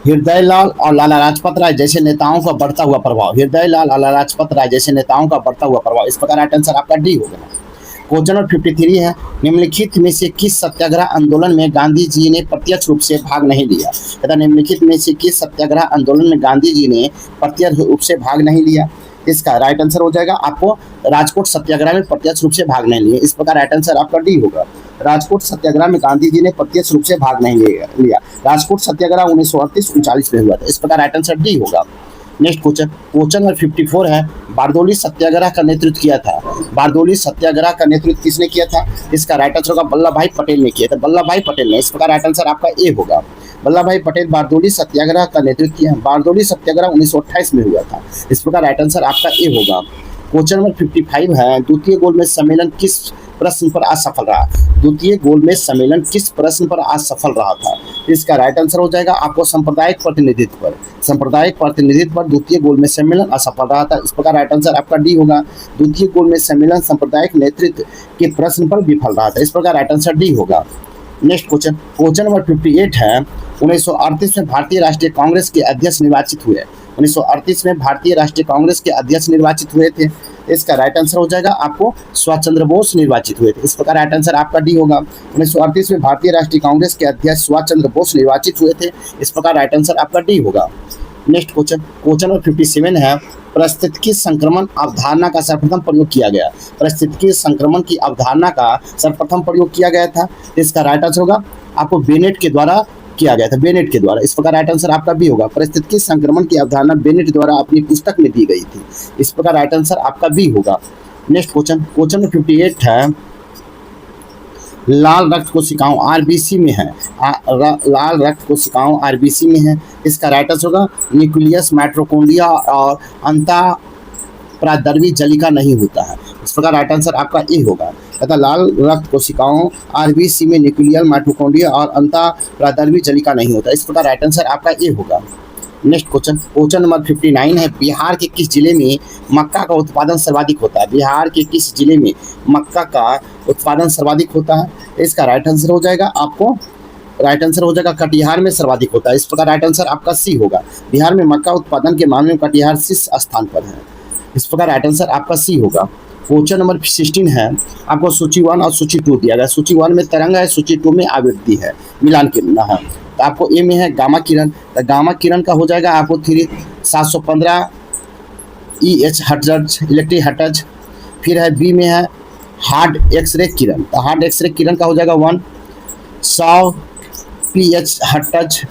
हृदयलाल और लाला लाजपत राय जैसे नेताओं का बढ़ता हुआ प्रभाव। हृदयलाल और लाला लाजपत राय जैसे नेताओं का बढ़ता हुआ प्रभाव। इस प्रकार राइट आंसर आपका डी होगा। क्वेश्चन नंबर 53 है, निम्नलिखित में से किस सत्याग्रह आंदोलन में गांधी जी ने प्रत्यक्ष रूप से भाग नहीं लिया? कहता निम्नलिखित में से किस सत्याग्रह आंदोलन में गांधी जी ने प्रत्यक्ष रूप से भाग नहीं लिया? इसका राइट आंसर हो जाएगा आपको राजकोट सत्याग्रह में प्रत्यक्ष रूप से भाग नहीं लिए। इस प्रकार राइट आंसर आपका डी होगा। राजकोट सत्याग्रह में गांधी जी ने प्रत्यक्ष रूप से भाग नहीं लिया। राजकोट सत्याग्रह 1938-39 में हुआ था। इस प्रकार राइट आंसर डी होगा। नेक्स्ट क्वेश्चन, क्वेश्चन नंबर 54 है, बारदोली सत्याग्रह का नेतृत्व किया था। बारदोली सत्याग्रह का नेतृत्व किसने किया था? इसका राइट आंसर होगा वल्लभ भाई पटेल ने किया था। वल्लभ भाई पटेल ने। इस प्रकार राइट आंसर आपका ए होगा। वल्लभ भाई पटेल बारदोली सत्याग्रह का नेतृत्व किया। बारदोली सत्याग्रह 1928 में हुआ था। इस प्रकार राइट आंसर आपका ए होगा। क्वेश्चन नंबर 55 है, द्वितीय गोलमेज सम्मेलन किस प्रश्न पर असफल रहा? द्वितीय गोलमेज सम्मेलन किस प्रश्न पर असफल रहा था? इसका राइट आंसर हो जाएगा आपको सांप्रदायिक प्रतिनिधित्व पर। सांप्रदायिक प्रतिनिधित्व पर द्वितीय गोलमेज सम्मेलन असफल रहा था। इस प्रकार राइट आंसर आपका डी होगा। द्वितीय गोलमेज सम्मेलन सांप्रदायिक नेतृत्व के प्रश्न पर विफल रहा था। इस प्रकार राइट आंसर डी होगा। नेक्स्ट क्वेश्चन, क्वेश्चन नंबर 58 है, 1938 में भारतीय राष्ट्रीय कांग्रेस के अध्यक्ष निर्वाचित हुए। 1938 में भारतीय राष्ट्रीय कांग्रेस के अध्यक्ष निर्वाचित हुए थे। इसका राइट आंसर हो जाएगा आपको सुभाष चंद्र बोस निर्वाचित हुए थे। इस प्रकार राइट आंसर आपका डी होगा। 1938 में भारतीय राष्ट्रीय कांग्रेस के अध्यक्ष सुभाष चंद्र बोस निर्वाचित हुए थे। इस प्रकार राइट आंसर आपका डी होगा। नेक्स्ट क्वेश्चन नंबर 57 है, पारिस्थितिकी संक्रमण अवधारणा का सर्वप्रथम प्रयोग किया गया। पारिस्थितिकी संक्रमण की अवधारणा का सर्वप्रथम प्रयोग किया गया था। इसका राइट आंसर होगा आपको बेनेट के द्वारा किया गया था, बेनेट के द्वारा। इस प्रकार राइट आंसर आपका बी होगा। पारिस्थितिकी संक्रमण की अवधारणा बेनेट द्वारा अपनी पुस्तक में दी गई थी। इस प्रकार राइट आंसर आपका बी होगा। नेक्स्ट क्वेश्चन नंबर 58 है, लाल रक्त कोशिकाओं आरबीसी में है। लाल रक्त कोशिकाओं आरबीसी में है। इसका राइट आंसर होगा न्यूक्लियस, माइटोकॉन्ड्रिया और अंतःप्रादर्वी जलिका नहीं होता है। इस प्रकार राइट आंसर आपका ए होगा तथा लाल रक्त कोशिकाओं आरबीसी में न्यूक्लियर, माइटोकॉन्ड्रिया और अंतःप्रादर्वी जलिका नहीं होता। इस प्रकार राइट आंसर आपका ए होगा। नेक्स्ट क्वेश्चन नंबर 59 है, बिहार के किस जिले में मक्का का उत्पादन सर्वाधिक होता है। बिहार के किस जिले में मक्का का उत्पादन सर्वाधिक होता है। इसका राइट आंसर हो जाएगा आपको, राइट आंसर हो जाएगा कटिहार में सर्वाधिक होता है। इस प्रकार राइट आंसर आपका सी होगा। बिहार में मक्का उत्पादन के मामले में कटिहार शीर्ष स्थान पर है। इस प्रकार राइट आंसर आपका सी होगा। क्वेश्चन नंबर 16 है, आपको सूची 1 और सूची 2 दिया गया। सूची 1 में तरंग है, सूची 2 में आवृत्ति है, मिलान किरण है। तो आपको ए में है गामा किरण, तो गामा किरण का हो जाएगा आपको 715 EH हर्ट्ज इलेक्ट्रिक हर्ट्ज। फिर है बी में है हार्ड एक्सरे किरण, तो हार्ड एक्सरे किरण का हो जाएगा 100 PH हर्ट्ज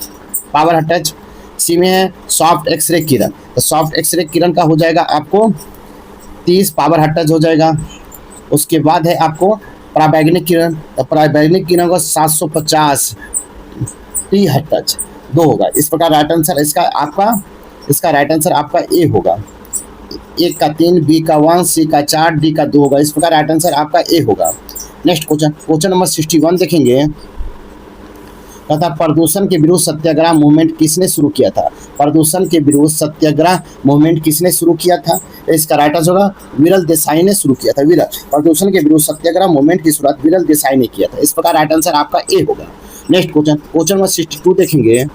पावर हर्ट्ज। सी में है सॉफ्ट एक्सरे किरण, तो सॉफ्ट एक्सरे किरण का हो जाएगा आपको 30 पावर हर्ट्ज हो जाएगा। उसके बाद है आपको पराबैंगनी किरण, तो पराबैंगनी किरण का 750 T हर्ट्ज 2 होगा। इस प्रकार राइट आंसर इसका राइट आंसर आपका ए होगा। ए का 3, बी का 1, सी का 4, डी का 2 होगा। इस प्रकार राइट आंसर आपका ए होगा। नेक्स्ट क्वेश्चन नंबर 61 देखेंगे, तथा प्रदूषण के विरुद्ध सत्याग्रह मूवमेंट किसने शुरू किया था। प्रदूषण के विरुद्ध सत्याग्रह मूवमेंट किसने शुरू किया था। इसका राइट आंसर होगा विरल देसाई ने शुरू किया था। विरल प्रदूषण के विरुद्ध सत्याग्रह मूवमेंट की शुरुआत विरल देसाई ने किया था। इस प्रकार राइट आंसर आपका ए होगा। नेक्स्ट क्वेश्चन नंबर 62 देखेंगे।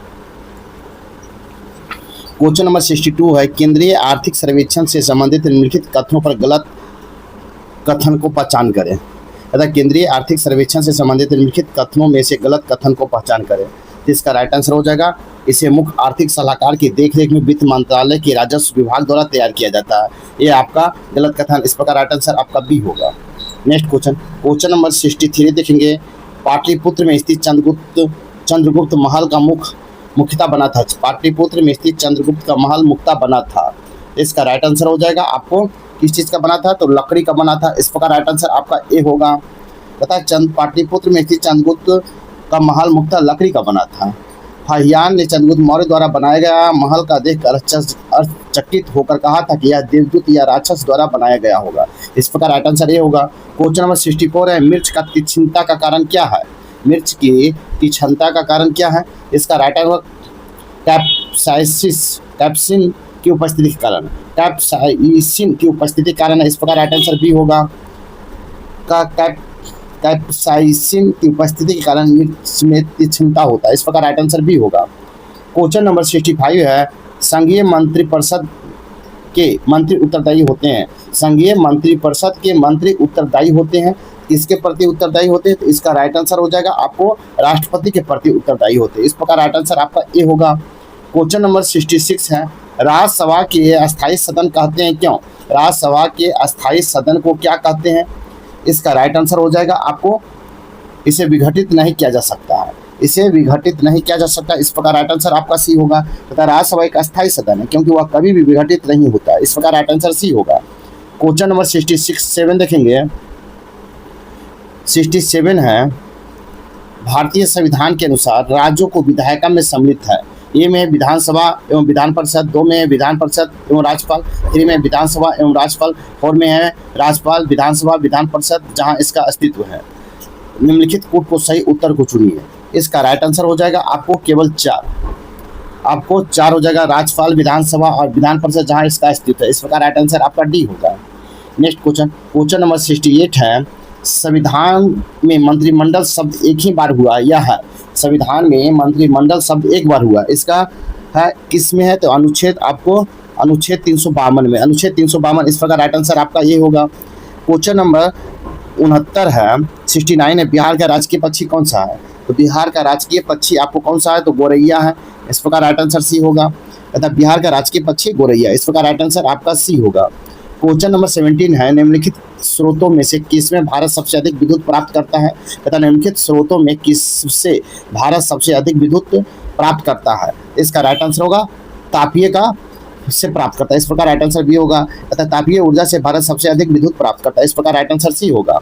क्वेश्चन नंबर 62 है, केंद्रीय आर्थिक सर्वेक्षण से संबंधित निम्नलिखित कथनों पर गलत कथन को पहचान करें। तथा केंद्रीय आर्थिक सर्वेक्षण से संबंधित निम्नलिखित कथनों में से गलत कथन को पहचान करें। तो इसका राइट आंसर हो जाएगा, इसे मुख्य आर्थिक सलाहकार की देखरेख में वित्त मंत्रालय के राजस्व विभाग द्वारा तैयार किया जाता है। ये आपका गलत कथन। इस प्रकार राइट आंसर आपका बी होगा। नेक्स्ट क्वेश्चन नंबर 63 देखेंगे, पाटलिपुत्र में स्थित चंद्रगुप्त महल का मुख्यता बना था। पाटलिपुत्र में स्थित चंद्रगुप्त का महल मुख्यता बना था। इसका राइट आंसर हो जाएगा आपको किस चीज़ का बना था, तो लकड़ी का बना था। इस प्रकार राइट आंसर आपका ए होगा। तथा पाटलिपुत्र में स्थित चंद्रगुप्त का महल मुख्यतः लकड़ी का बना था। फाहियान ने चंद्रगुप्त मौर्य द्वारा बनाया गया महल का देखकर चकित होकर कहा था कि यह देवदूत या राक्षस द्वारा बनाया गया होगा। इस प्रकार राइट आंसर ए होगा। क्वेश्चन नंबर 64 है, मिर्च का तीक्ष्णता का कारण क्या है। मिर्च की तीक्ष्णता का कारण क्या है। इसका राइट आंसर कैप्सिन की उपस्थिति के कारण, कैप्साइसिन की उपस्थिति के कारण है। इस प्रकार राइट आंसर बी होगा। कैप्साइसिन की उपस्थिति के कारण मिर्च में तीक्ष्णता होता है। इस प्रकार राइट आंसर बी होगा। क्वेश्चन नंबर 65 है, संघीय मंत्रिपरिषद के मंत्री उत्तरदायी होते हैं। संघीय मंत्रिपरिषद के मंत्री उत्तरदायी होते हैं। किसके प्रति उत्तरदायी होते हैं, तो इसका राइट आंसर हो जाएगा आपको राष्ट्रपति के प्रति उत्तरदायी होते हैं। इस प्रकार राइट आंसर आपका ए होगा। क्वेश्चन नंबर 66 है, राज्यसभा के अस्थायी सदन कहते हैं क्यों। राज्यसभा के अस्थायी सदन को क्या कहते हैं। इसका राइट आंसर हो जाएगा आपको इसे विघटित नहीं किया जा सकता है। इसे विघटित नहीं किया जा सकता। इस प्रकार राइट आंसर आपका सी होगा। तथा राज्यसभा एक अस्थायी सदन है क्योंकि वह कभी भी विघटित नहीं होता। इस प्रकार राइट आंसर सी होगा। क्वेश्चन नंबर 67 देखेंगे। 67 है, भारतीय संविधान के अनुसार राज्यों को विधायिका में सम्मिलित है। ए में विधानसभा एवं विधान परिषद, 2 में विधान परिषद एवं राज्यपाल, 3 में विधानसभा एवं राज्यपाल, 4 में है राज्यपाल, विधानसभा, विधान परिषद जहां इसका अस्तित्व है। निम्नलिखित कूट को सही उत्तर को चुनिए। इसका राइट आंसर हो जाएगा आपको केवल 4। आपको 4 हो जाएगा, राज्यपाल, विधानसभा और विधान परिषद जहां इसका अस्तित्व है। इस प्रकार राइट आंसर आपका डी होगा। नेक्स्ट क्वेश्चन नंबर 68 है, संविधान में मंत्रिमंडल शब्द एक ही बार हुआ। यह है संविधान में मंत्रिमंडल शब्द एक बार हुआ। इसका है किस में है, तो अनुच्छेद आपको अनुच्छेद 352 में, अनुच्छेद 352 इस प्रकार राइट आंसर आपका ये होगा। क्वेश्चन नंबर 69 है, 69 है, बिहार का राजकीय पक्षी कौन सा है? तो बिहार का राजकीय पक्षी आपको कौन सा है, तो गोरैया है, इस प्रकार राइट आंसर सी होगा। तथा बिहार का राजकीय पक्षी गोरैया, इस प्रकार राइट आंसर आपका सी होगा। क्वेश्चन नंबर 17 है, निम्नलिखित स्रोतों में से किसमें भारत सबसे अधिक विद्युत प्राप्त करता है? तथा निम्नलिखित स्रोतों में किससे भारत सबसे अधिक विद्युत प्राप्त करता है? इसका राइट आंसर होगा तापीय का से प्राप्त करता है, इस प्रकार राइट आंसर बी होगा। तथा तापीय ऊर्जा से भारत सबसे अधिक विद्युत प्राप्त करता है, इस प्रकार राइट आंसर सी होगा।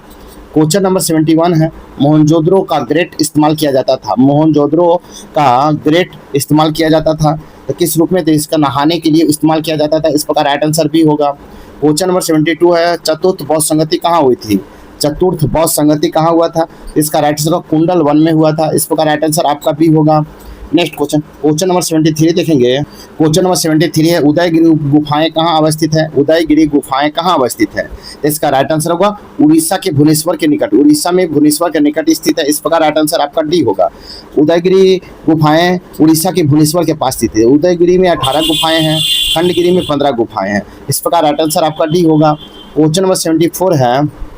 क्वेश्चन नंबर 71 है, मोहनजोदड़ो का ग्रेट इस्तेमाल किया जाता था, मोहनजोदड़ो का ग्रेट इस्तेमाल किया जाता था तो किस रूप में? तो इसका नहाने के लिए इस्तेमाल किया जाता था, इस प्रकार राइट आंसर भी होगा। क्वेश्चन नंबर 72 है, चतुर्थ बौद्ध संगति कहाँ हुई थी? चतुर्थ बौद्ध संगति कहाँ हुआ था? इसका राइट आंसर कुंडल वन में हुआ था, इस प्रकार राइट आंसर आपका भी होगा। नेक्स्ट क्वेश्चन, क्वेश्चन नंबर 73 देखेंगे। क्वेश्चन नंबर 73 है, उदयगिरी गुफाएं कहाँ अवस्थित है? उदयगिरी गुफाएं कहाँ अवस्थित है? इसका राइट आंसर होगा उड़ीसा के भुवनेश्वर के निकट, उड़ीसा में भुवनेश्वर के निकट स्थित है, इस प्रकार राइट आंसर आपका डी होगा। उदयगिरी गुफाएं उड़ीसा के भुवनेश्वर के पास स्थित है। उदयगिरी में 18 गुफाएं हैं, खंडगिरी में 15 गुफाएं हैं, इस प्रकार राइट आंसर आपका डी होगा। क्वेश्चन नंबर 74 है,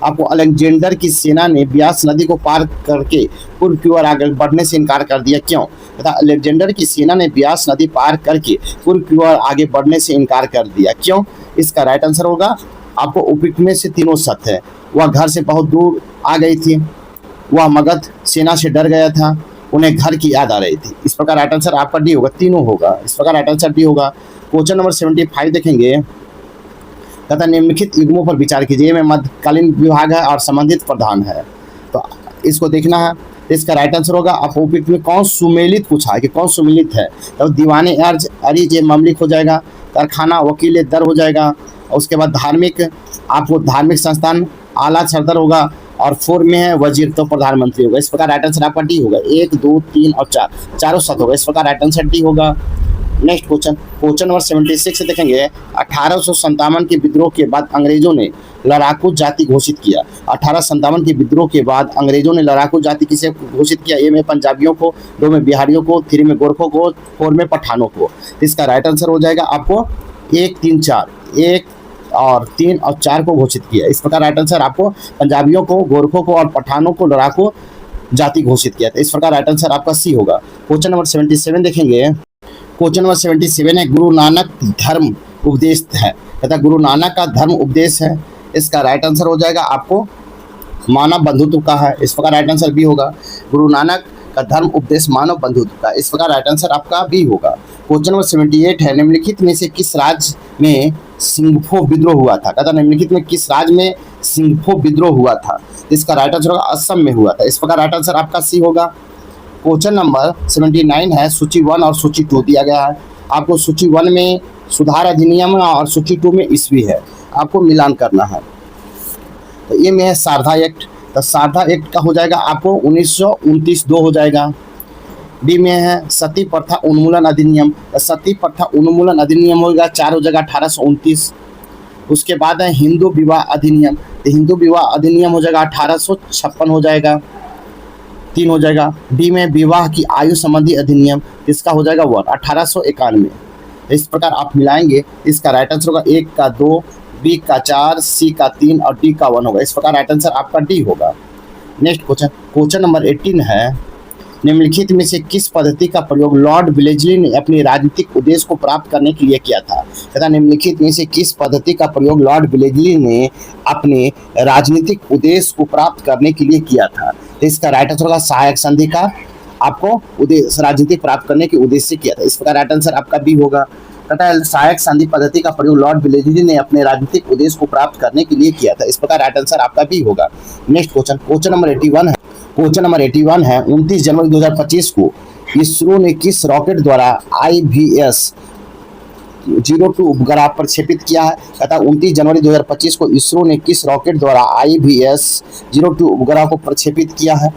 आपको अलेक्जेंडर की सेना ने ब्यास नदी को पार करके पूर्व की ओर आगे बढ़ने से इनकार कर दिया, क्यों? तथा अलेक्जेंडर की सेना ने ब्यास नदी पार करके पूर्व की ओर आगे बढ़ने से इनकार कर दिया, क्यों? इसका राइट आंसर होगा आपको उपयुक्त में से तीनों सत्य है। वह घर से बहुत दूर आ गई थी, वह मगध सेना से डर गया था, उन्हें घर की याद आ रही थी, इस प्रकार राइट आंसर आपका डी होगा, तीनों होगा, इस प्रकार राइट आंसर डी होगा। क्वेश्चन नंबर 75 देखेंगे, तथा निम्नलिखित युग्मों पर विचार कीजिए, में मध्यकालीन विभाग है और संबंधित प्रधान है, तो इसको देखना है। इसका राइट आंसर होगा आप उपयुक्त में कौन सुमेलित पूछा है कि कौन सुमेलित है, तो दीवाने अर्ज अरिज ममलिक हो जाएगा, कारखाना वकील दर हो जाएगा, और उसके बाद धार्मिक आपको धार्मिक संस्थान आला सरदर होगा, और 4 में है वजीर तो प्रधानमंत्री होगा, इस प्रकार राइट आंसर आपका डी होगा। 1, 2, 3 और 4 चारों सत्य होगा, इस प्रकार राइट आंसर डी होगा। नेक्स्ट क्वेश्चन, क्वेश्चन नंबर 76 से देखेंगे, 1857 के विद्रोह के बाद अंग्रेजों ने लड़ाकू जाति घोषित किया। 1857 के विद्रोह के बाद अंग्रेजों ने लड़ाकू जाति किसे घोषित किया? ए में पंजाबियों को, 2 में बिहारियों को, 3 में गोरखों को, 4 में पठानों को। इसका राइट आंसर हो जाएगा आपको 1, 3, 4, 1 और 3 और 4 को घोषित किया, इस प्रकार राइट आंसर आपको पंजाबियों को, गोरखों को और पठानों को लड़ाकू जाति घोषित किया था, इस प्रकार राइट आंसर आपका सी होगा। क्वेश्चन नंबर 77 देखेंगे। क्वेश्चन नंबर 77 है, गुरु नानक धर्म उपदेश है तथा गुरु नानक का धर्म उपदेश है, इसका राइट आंसर हो जाएगा आपको मानव बंधुत्व का है, इस प्रकार राइट आंसर भी होगा। गुरु नानक का धर्म उपदेश मानव बंधुत्व का, इस प्रकार राइट आंसर आपका भी होगा। क्वेश्चन नंबर 78 है, निम्नलिखित में से किस राज्य में सिंगफो विद्रोह हुआ था? कहता निम्नलिखित में किस राज्य में सिंगफो विद्रोह हुआ था? इसका राइट आंसर होगा असम में हुआ था, इस प्रकार राइट आंसर आपका सी होगा। क्वेश्चन नंबर 79 है, सूची 1 और सूची 2 दिया गया है, आपको सूची 1 में सुधार अधिनियम और सूची 2 में ईस्वी है, आपको मिलान करना है। तो ये में है शारदा एक्ट, तो शारदा एक्ट का हो जाएगा आपको 1929-2 हो जाएगा। बी में है सती प्रथा उन्मूलन अधिनियम, तो सती प्रथा उन्मूलन अधिनियम होगा 4 हो जाएगा 1829। उसके बाद है हिंदू विवाह अधिनियम, तो हिंदू विवाह अधिनियम हो जाएगा 1856 हो जाएगा, 3 हो जाएगा। डी में विवाह की आयु संबंधी अधिनियम, इसका हो जाएगा 1 1891। इस प्रकार आप मिलाएंगे, इसका राइट आंसर होगा 1 का 2, बी का 4, सी का 3 और डी का 1 होगा, इस प्रकार राइट आंसर आपका डी होगा। नेक्स्ट क्वेश्चन, क्वेश्चन नंबर 18 है, निम्नलिखित में से किस पद्धति का प्रयोग लॉर्ड विलेजली ने अपने राजनीतिक उद्देश्य को प्राप्त करने के लिए किया था? तथा निम्नलिखित में से किस पद्धति का प्रयोग लॉर्ड विलेजली ने अपने राजनीतिक उद्देश्य को प्राप्त करने के लिए किया था? तो इसका राइट आंसर होगा सहायक संधि का आपको उद्देश्य राजनीतिक प्राप्त करने के उद्देश्य से किया था, इस प्रकार राइट आंसर आपका बी होगा। तथा सहायक संधि पद्धति का प्रयोग लॉर्ड विलेजली ने अपने राजनीतिक उद्देश्य को प्राप्त करने के लिए किया था, इस प्रकार राइट आंसर आपका बी होगा। नेक्स्ट क्वेश्चन, क्वेश्चन नंबर 81 है, क्वेश्चन नंबर 81 है, 29 जनवरी 2025 को इसरो ने किस रॉकेट द्वारा IVS-02 उपग्रह प्रक्षेपित किया है? तथा 29 जनवरी 2025 को इसरो ने किस रॉकेट द्वारा IVS-02 उपग्रह को प्रक्षेपित किया है?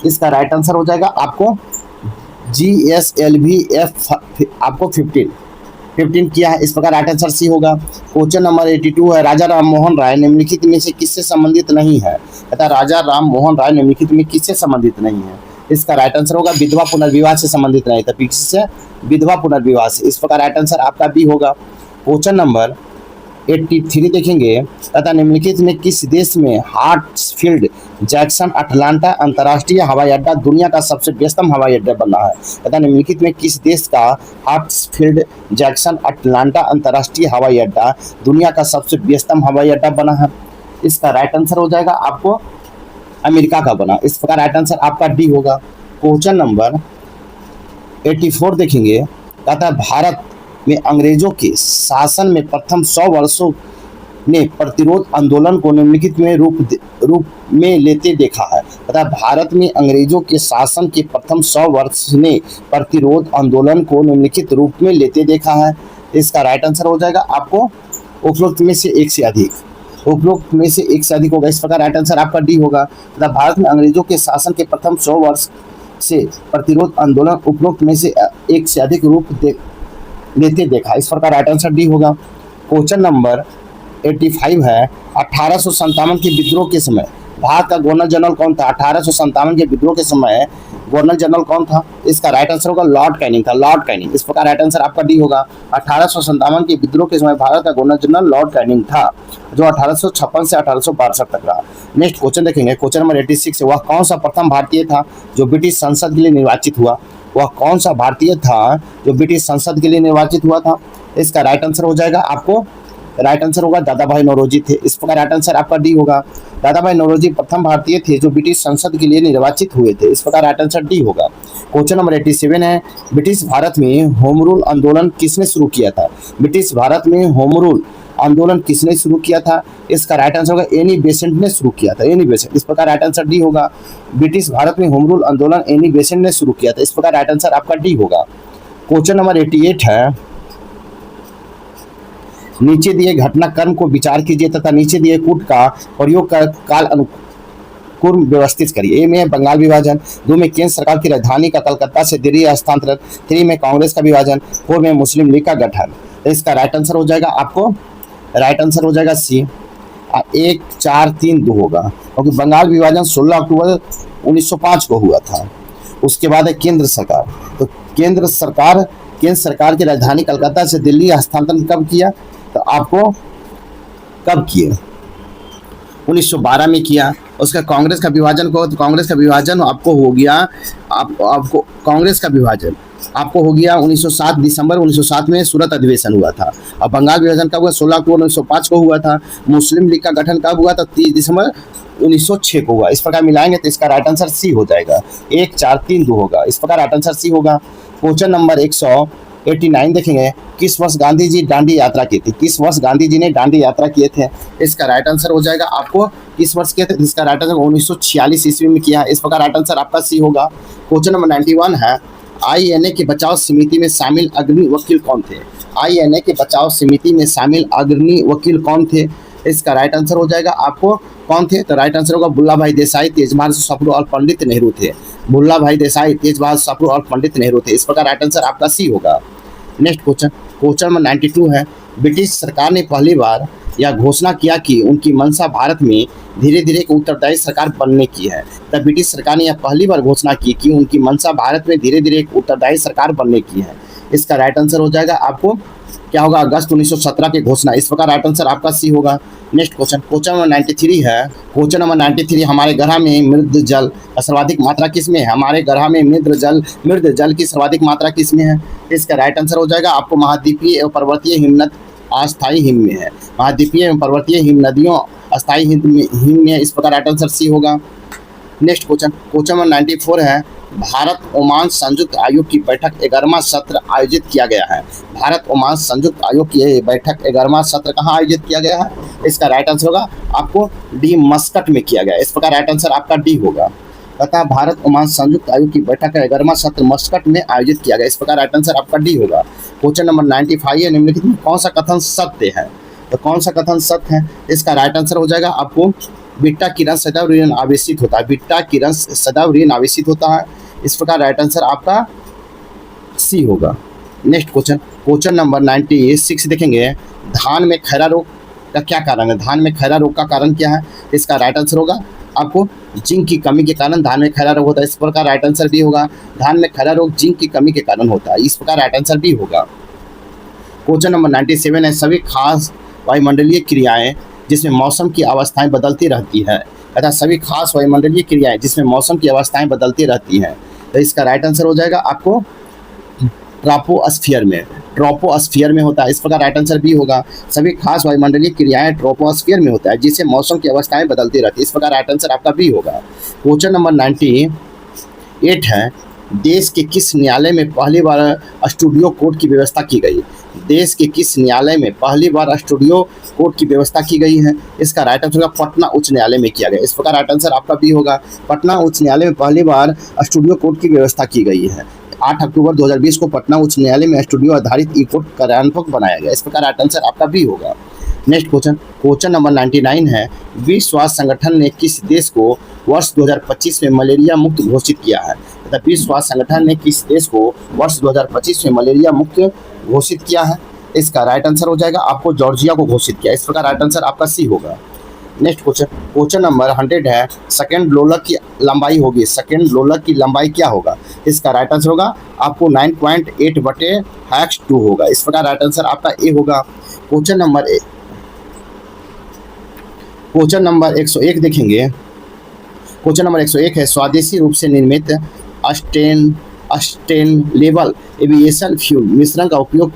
इसका राइट आंसर हो जाएगा आपको GSLV-F आपको 15 किया है, इस प्रकार राइट आंसर सी होगा। क्वेश्चन नंबर 82 है, राजा राम मोहन राय निम्नलिखित में से किससे संबंधित नहीं है? तथा राजा राम मोहन राय निम्नलिखित में किससे संबंधित नहीं है? इसका राइट आंसर होगा विधवा पुनर्विवाह से संबंधित नहीं था, पीछे से विधवा पुनर्विवाह से। इस प्रकार राइट आंसर आपका बी होगा। क्वेश्चन नंबर 83 देखेंगे, तथा निम्नलिखित में किस देश में हार्ट्सफील्ड जैक्सन अटलांटा अंतर्राष्ट्रीय हवाई अड्डा दुनिया का सबसे व्यस्तम हवाई अड्डा बना है? तथा निम्नलिखित में किस देश का हार्ट्सफील्ड जैक्सन अटलांटा अंतर्राष्ट्रीय हवाई अड्डा दुनिया का सबसे व्यस्तम हवाई अड्डा बना है? इसका राइट आंसर हो जाएगा आपको अमेरिका का बना। इस प्रकार राइट आंसर आपका डी होगा। क्वेश्चन नंबर 84 देखेंगे, तथा भारत में अंग्रेजों के शासन में प्रथम 100 वर्षों ने प्रतिरोध आंदोलन को निम्नलिखित में रूप में लेते देखा है? तथा भारत में अंग्रेजों के शासन के प्रथम 100 वर्ष ने प्रतिरोध आंदोलन को निम्नलिखित रूप में लेते देखा है? इसका राइट आंसर हो जाएगा आपको उपरोक्त में से एक से अधिक, उपरोक्त में से एक से अधिक होगा। इस प्रकार राइट आंसर आपका डी होगा। तथा भारत में अंग्रेजों के शासन के प्रथम 100 वर्ष से प्रतिरोध आंदोलन उपरोक्त में से एक से अधिक रूप लेते देखा। इस प्रकार राइट आंसर डी होगा। क्वेश्चन नंबर 85 है, 1857 के विद्रोह के समय भारत का गवर्नर जनरल कौन था? 1857 के विद्रोह के समय गवर्नर जनरल कौन था? इसका राइट आंसर होगा लॉर्ड कैनिंग था, लॉर्ड कैनिंग। इस प्रकार राइट आंसर आपका डी होगा। 1857 के विद्रोह के समय भारत का गवर्नर जनरल लॉर्ड कैनिंग था, जो 1856 से 1862 तक रहा। नेक्स्ट क्वेश्चन देखेंगे, क्वेश्चन नंबर 86, वह कौन सा प्रथम भारतीय था जो ब्रिटिश संसद के लिए निर्वाचित हुआ? वह कौन सा भारतीय था जो ब्रिटिश संसद के लिए निर्वाचित हुआ था? इसका राइट आंसर हो जाएगा आपको, राइट आंसर होगा दादा भाई नौरोजी थे। इस प्रकार राइट आंसर आपका डी होगा। दादा भाई नौरोजी प्रथम भारतीय थे जो ब्रिटिश संसद के लिए निर्वाचित हुए थे। इस प्रकार राइट आंसर डी होगा। क्वेश्चन नंबर 87 है, ब्रिटिश भारत में होम रूल आंदोलन किसने शुरू किया था? ब्रिटिश भारत में होम रूल आंदोलन किसने शुरू किया था? इसका राइट आंसर होगा एनी बेसेंट ने शुरू किया था, एनी बेसेंट। इस प्रकार राइट आंसर डी होगा। ब्रिटिश भारत में होम रूल आंदोलन एनी बेसेंट ने शुरू किया था। इस प्रकार राइट आंसर आपका डी होगा। क्वेश्चन नंबर 88 है, नीचे दिए घटनाक्रम को विचार कीजिए तथा नीचे दिए कूट का प्रयोग कर काल अनुक्रम व्यवस्थित करिए। ए में बंगाल विभाजन, 2 में केंद्र सरकार की राजधानी का कलकत्ता से दिल्ली हस्तांतरण, 3 में कांग्रेस का विभाजन, 4 में मुस्लिम लीग का गठन। तो इसका राइट आंसर हो जाएगा आपको, राइट आंसर हो जाएगा सी। 1, 4, 3, 2 होगा, क्योंकि बंगाल विभाजन 16 अक्टूबर 1905 को हुआ था। उसके बाद है केंद्र सरकार, तो केंद्र सरकार की राजधानी कलकत्ता से दिल्ली हस्तांतरण कब किया? तो आपको कब किए? 1912 में किया। उसका कांग्रेस का विभाजन को, तो कांग्रेस का विभाजन आपको हो गया, आपको कांग्रेस का विभाजन आपको हो गया 1907, दिसंबर 1907 में सूरत अधिवेशन हुआ था। और बंगाल विभाजन कब हुआ? 16 अक्टूबर 1905 को हुआ था। मुस्लिम लीग का गठन कब हुआ था? 30 दिसंबर 1906 को हुआ। इस प्रकार मिलाएंगे तो इसका राइट आंसर सी हो जाएगा। 1, 4, 3, 2 होगा। इस प्रकार राइट आंसर सी होगा। क्वेश्चन नंबर 189 देखेंगे, किस वर्ष गांधी जी दांडी यात्रा की थी? किस वर्ष गांधी जी ने दांडी यात्रा किए थे? इसका राइट आंसर हो जाएगा आपको किस वर्ष किए थे? इसका राइट आंसर 1946 ईस्वी में किया है। इस प्रकार राइट आंसर आपका सी होगा। क्वेश्चन नंबर 91 है, INA के बचाव समिति में शामिल अग्रणी वकील कौन थे? INA के बचाव समिति में शामिल अग्रणी वकील कौन थे? इसका राइट आंसर हो जाएगा आपको कौन थे? तो राइट आंसर होगा भुल्ला भाई देसाई, तेज बहादुर सप्रू और पंडित नेहरू थे। भुल्ला भाई देसाई, तेज बहादुर सप्रू और पंडित नेहरू थे। इस प्रकार राइट आंसर आपका सी होगा। नेक्स्ट क्वेश्चन नंबर 92 है, ब्रिटिश सरकार ने पहली बार यह घोषणा किया कि उनकी मंशा भारत में धीरे धीरे एक उत्तरदायी सरकार बनने की है। तब ब्रिटिश सरकार ने यह पहली बार घोषणा की कि उनकी मंशा भारत में धीरे धीरे एक उत्तरदायी सरकार बनने की है। इसका राइट आंसर हो जाएगा आपको क्या होगा? अगस्त 1917 की घोषणा। इस प्रकार राइट आंसर आपका सी होगा। नेक्स्ट क्वेश्चन नंबर 93 है। क्वेश्चन नंबर 93, हमारे ग्रह में मृद जल का सर्वाधिक मात्रा किसमें है? हमारे ग्रह में मृद जल की सर्वाधिक मात्रा किसमें है? इसका राइट आंसर हो जाएगा आपको महाद्वीपीय एवं पर्वतीय हिमनद अस्थायी हिम में है। महाद्वीपीय एवं पर्वतीय हिम नदियों अस्थायी हिम में है। इस प्रकार राइट आंसर सी होगा। नेक्स्ट क्वेश्चन नंबर 94 है, भारत ओमान संयुक्त आयोग की बैठक 11वां सत्र आयोजित किया गया है। भारत ओमान संयुक्त आयोग की बैठक 11वां सत्र कहाँ आयोजित किया गया है? इसका राइट आंसर होगा आपको डी, मस्कट में किया गया। इस प्रकार राइट आंसर आपका डी होगा। तथा भारत ओमान संयुक्त आयोग की बैठक का 11वां सत्र मस्कट में आयोजित किया गया। इस प्रकार राइट आंसर आपका डी होगा। क्वेश्चन नंबर 95 है, निम्नलिखित में कौन सा कथन सत्य है? तो कौन सा कथन सत्य है? इसका राइट आंसर हो जाएगा आपको बीटा किरण सदैव ऋण आवेशित होता है। बीटा किरण सदैव ऋण आवेशित होता है। इस प्रकार राइट आंसर आपका सी होगा। नेक्स्ट क्वेश्चन नंबर 96 देखेंगे, धान में खैरा रोग का क्या कारण है? धान में खैरा रोग का कारण क्या है? इसका राइट आंसर होगा आपको जिंक की कमी के कारण धान में खैरा रोग होता है, इस प्रकार राइट आंसर बी होगा। धान में खैरा रोग जिंक की कमी के कारण होता है, इस प्रकार राइट आंसर बी होगा। क्वेश्चन नंबर 97 है, सभी खास वायुमंडलीय क्रियाएं जिसमें मौसम की अवस्थाएं बदलती रहती है, तथा सभी खास वायुमंडलीय क्रियाएं जिसमें मौसम की अवस्थाएं बदलती रहती हैं, तो इसका राइट आंसर हो जाएगा आपको ट्रोपोस्फियर में होता है, इस प्रकार राइट आंसर बी होगा। सभी खास वायुमंडलीय क्रियाएं ट्रोपोस्फियर में होता है जिससे मौसम की अवस्थाएं बदलती रहती है, इस प्रकार राइट आंसर आपका बी होगा। क्वेश्चन नंबर 98 है, देश के किस न्यायालय में पहली बार स्टूडियो कोर्ट की व्यवस्था की गई? देश के किस न्यायालय में पहली बार स्टूडियो कोर्ट की व्यवस्था की गई है? इसका राइट आंसर होगा पटना उच्च न्यायालय में किया गया, इस प्रकार राइट आंसर आपका बी होगा। पटना उच्च न्यायालय में पहली बार स्टूडियो कोर्ट की व्यवस्था की गई है। 8 अक्टूबर 2020 को पटना उच्च न्यायालय में स्टूडियो आधारित ई कोर्ट कार्यान्वयन बनाया गया, इस प्रकार राइट आंसर आपका बी होगा। नेक्स्ट क्वेश्चन नंबर 99 है, विश्व स्वास्थ्य संगठन ने किस देश को वर्ष 2025 में मलेरिया मुक्त घोषित किया है? तथा विश्व स्वास्थ्य संगठन ने किस देश को वर्ष 2025 में मलेरिया मुक्त घोषित किया है? इसका राइट आंसर हो जाएगा आपको जॉर्जिया को घोषित किया, इस प्रकार राइट आंसर आपका सी होगा। नेक्स्ट क्वेश्चन नंबर 100 है, सेकेंड लोलक की लंबाई होगी, सेकेंड लोलक की लंबाई क्या होगा? इसका राइट आंसर होगा आपको 9.8/2 होगा, इस प्रकार राइट आंसर आपका ए होगा। क्वेश्चन नंबर 101 देखेंगे। क्वेश्चन नंबर 101 है, स्वदेशी रूप से निर्मित सस्टेनेबल एविएशन फ्यूल मिश्रण का उपयोग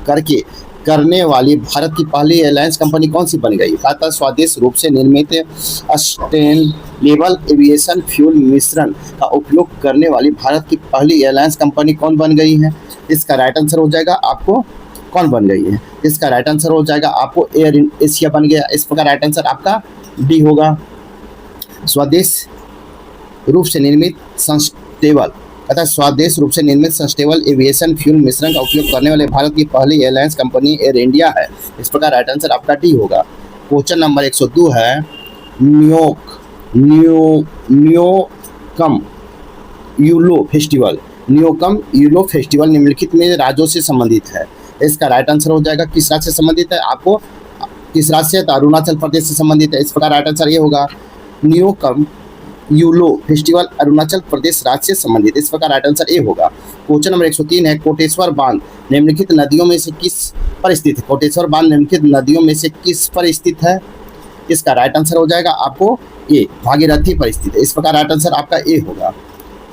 करने वाली भारत की पहली एयरलाइंस कंपनी कौन सी बन गई? अतः स्वदेशी रूप से निर्मित सस्टेनेबल एविएशन फ्यूल मिश्रण का उपयोग करने वाली भारत की पहली एयरलाइंस कंपनी कौन बन गई है? इसका राइट आंसर हो जाएगा आपको कौन बन गई है? इसका राइट आंसर हो जाएगा आपको एयर एशिया बन गया, इस प्रकार राइट आंसर आपका डी होगा। स्वदेश रूप से निर्मित स्वदेश रूप से निर्मित सस्टेनेबल एविएशन फ्यूल मिश्रण का उपयोग करने वाले भारत की पहली एयरलाइंस कंपनी एयर इंडिया है, इस प्रकार राइट आंसर आपका डी होगा। क्वेश्चन नंबर 102 है, न्योकम यूलो फेस्टिवल निम्नलिखित में राज्यों से संबंधित है, इसका राइट आंसर हो जाएगा किस राज्य से संबंधित है? आपको किस राज्य से? अरुणाचल प्रदेश से संबंधित है, इस प्रकार राइट आंसर ये होगा। न्योकम यूलो फेस्टिवल अरुणाचल प्रदेश राज्य से संबंधित, इस प्रकार राइट आंसर ए होगा। क्वेश्चन नंबर 103 है, कोटेश्वर बांध निम्नलिखित नदियों में से किस पर स्थित है? कोटेश्वर बांध निम्नलिखित नदियों में से किस पर स्थित है? इसका राइट आंसर हो जाएगा आपको ए, भागीरथी पर स्थित है, इस प्रकार राइट आंसर आपका ए होगा।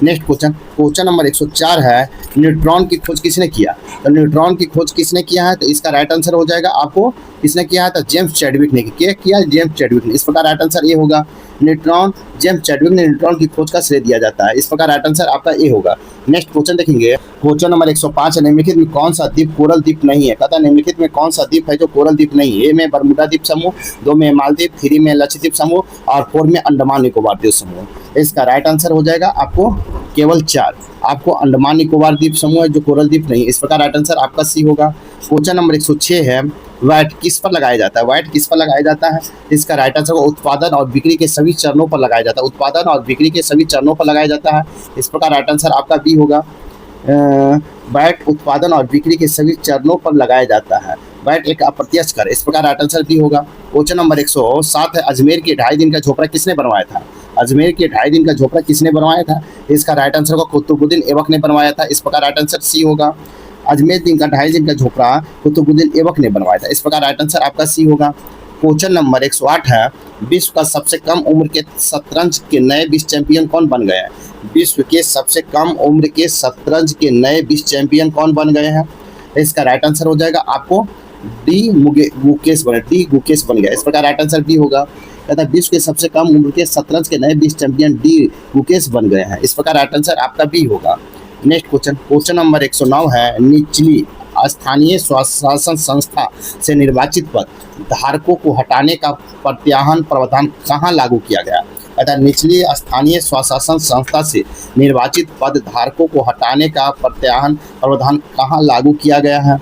नेक्स्ट क्वेश्चन नंबर 104 है, न्यूट्रॉन की खोज किसने किया? तो न्यूट्रॉन की खोज किसने किया है? तो इसका राइट आंसर हो जाएगा आपको किसने किया है? तो जेम्स चैडविक ने किया, जेम्स चैडविक ने, इस प्रकार राइट आंसर ये होगा। जेम्स चैडविक ने न्यूट्रॉन की खोज का श्रेय दिया जाता है, इस प्रकार राइट आंसर आपका ए होगा। नेक्स्ट क्वेश्चन देखेंगे। क्वेश्चन नंबर 105 है, निम्नलिखित में कौन सा द्वीप कोरल द्वीप नहीं है? कहता निम्नलिखित में कौन सा द्वीप है जो कोरल द्वीप नहीं है? ए में बरमुडा द्वीप समूह, 2 में मालदीव, 3 में लक्षद्वीप समूह और 4 में अंडमान निकोबार द्वीप समूह। इसका राइट आंसर हो जाएगा आपको केवल 4, आपको अंडमान निकोबार द्वीप समूह है जो कोरल द्वीप नहीं, इस प्रकार राइट आंसर आपका सी होगा। क्वेश्चन नंबर 106 है, वैट किस पर लगाया जाता है? वैट किस पर लगाया जाता है? इसका राइट आंसर उत्पादन और बिक्री के सभी चरणों पर लगाया जाता है, उत्पादन और बिक्री के सभी चरणों पर लगाया जाता है, इस प्रकार राइट आंसर आपका बी होगा। वैट उत्पादन और बिक्री के सभी चरणों पर लगाया जाता है, वैट एक अप्रत्यक्ष कर, इस प्रकार राइट आंसर बी होगा। क्वेश्चन नंबर 107 है, अजमेर के 2.5 दिन का झोपड़ा किसने बनवाया था? अजमेर के 2.5 दिन का झोपड़ा किसने बनवाया था? इसका राइट आंसर होगा कुतुबुद्दीन ऐबक ने बनवाया था, इस प्रकार राइट आंसर सी होगा। अजमेर दिन का 2.5 दिन का झोपड़ा कुतुबुद्दीन ऐबक ने बनवाया था, इस प्रकार राइट आंसर आपका सी होगा। क्वेश्चन नंबर 108 है, विश्व का सबसे कम उम्र के शतरंज के नए विश्व चैंपियन कौन बन गए हैं? विश्व के सबसे कम उम्र के शतरंज के नए विश्व चैंपियन कौन बन गए हैं? इसका राइट आंसर हो जाएगा आपको डी गुकेश बन गया, इस प्रकार राइट आंसर बी होगा। कहता है विश्व के सबसे कम उम्र के शतरंज के नए विश्व चैंपियन डी गुकेश बन गए हैं, इस प्रकार राइट आंसर आपका बी होगा। नेक्स्ट क्वेश्चन नंबर 109 है, निचली स्थानीय स्वशासन संस्था से निर्वाचित पद धारकों को हटाने का प्रत्याहार प्रावधान कहाँ लागू किया गया? अतः निचली स्थानीय स्वशासन संस्था से निर्वाचित पद धारकों को हटाने का प्रत्याहार प्रावधान कहाँ लागू किया गया है?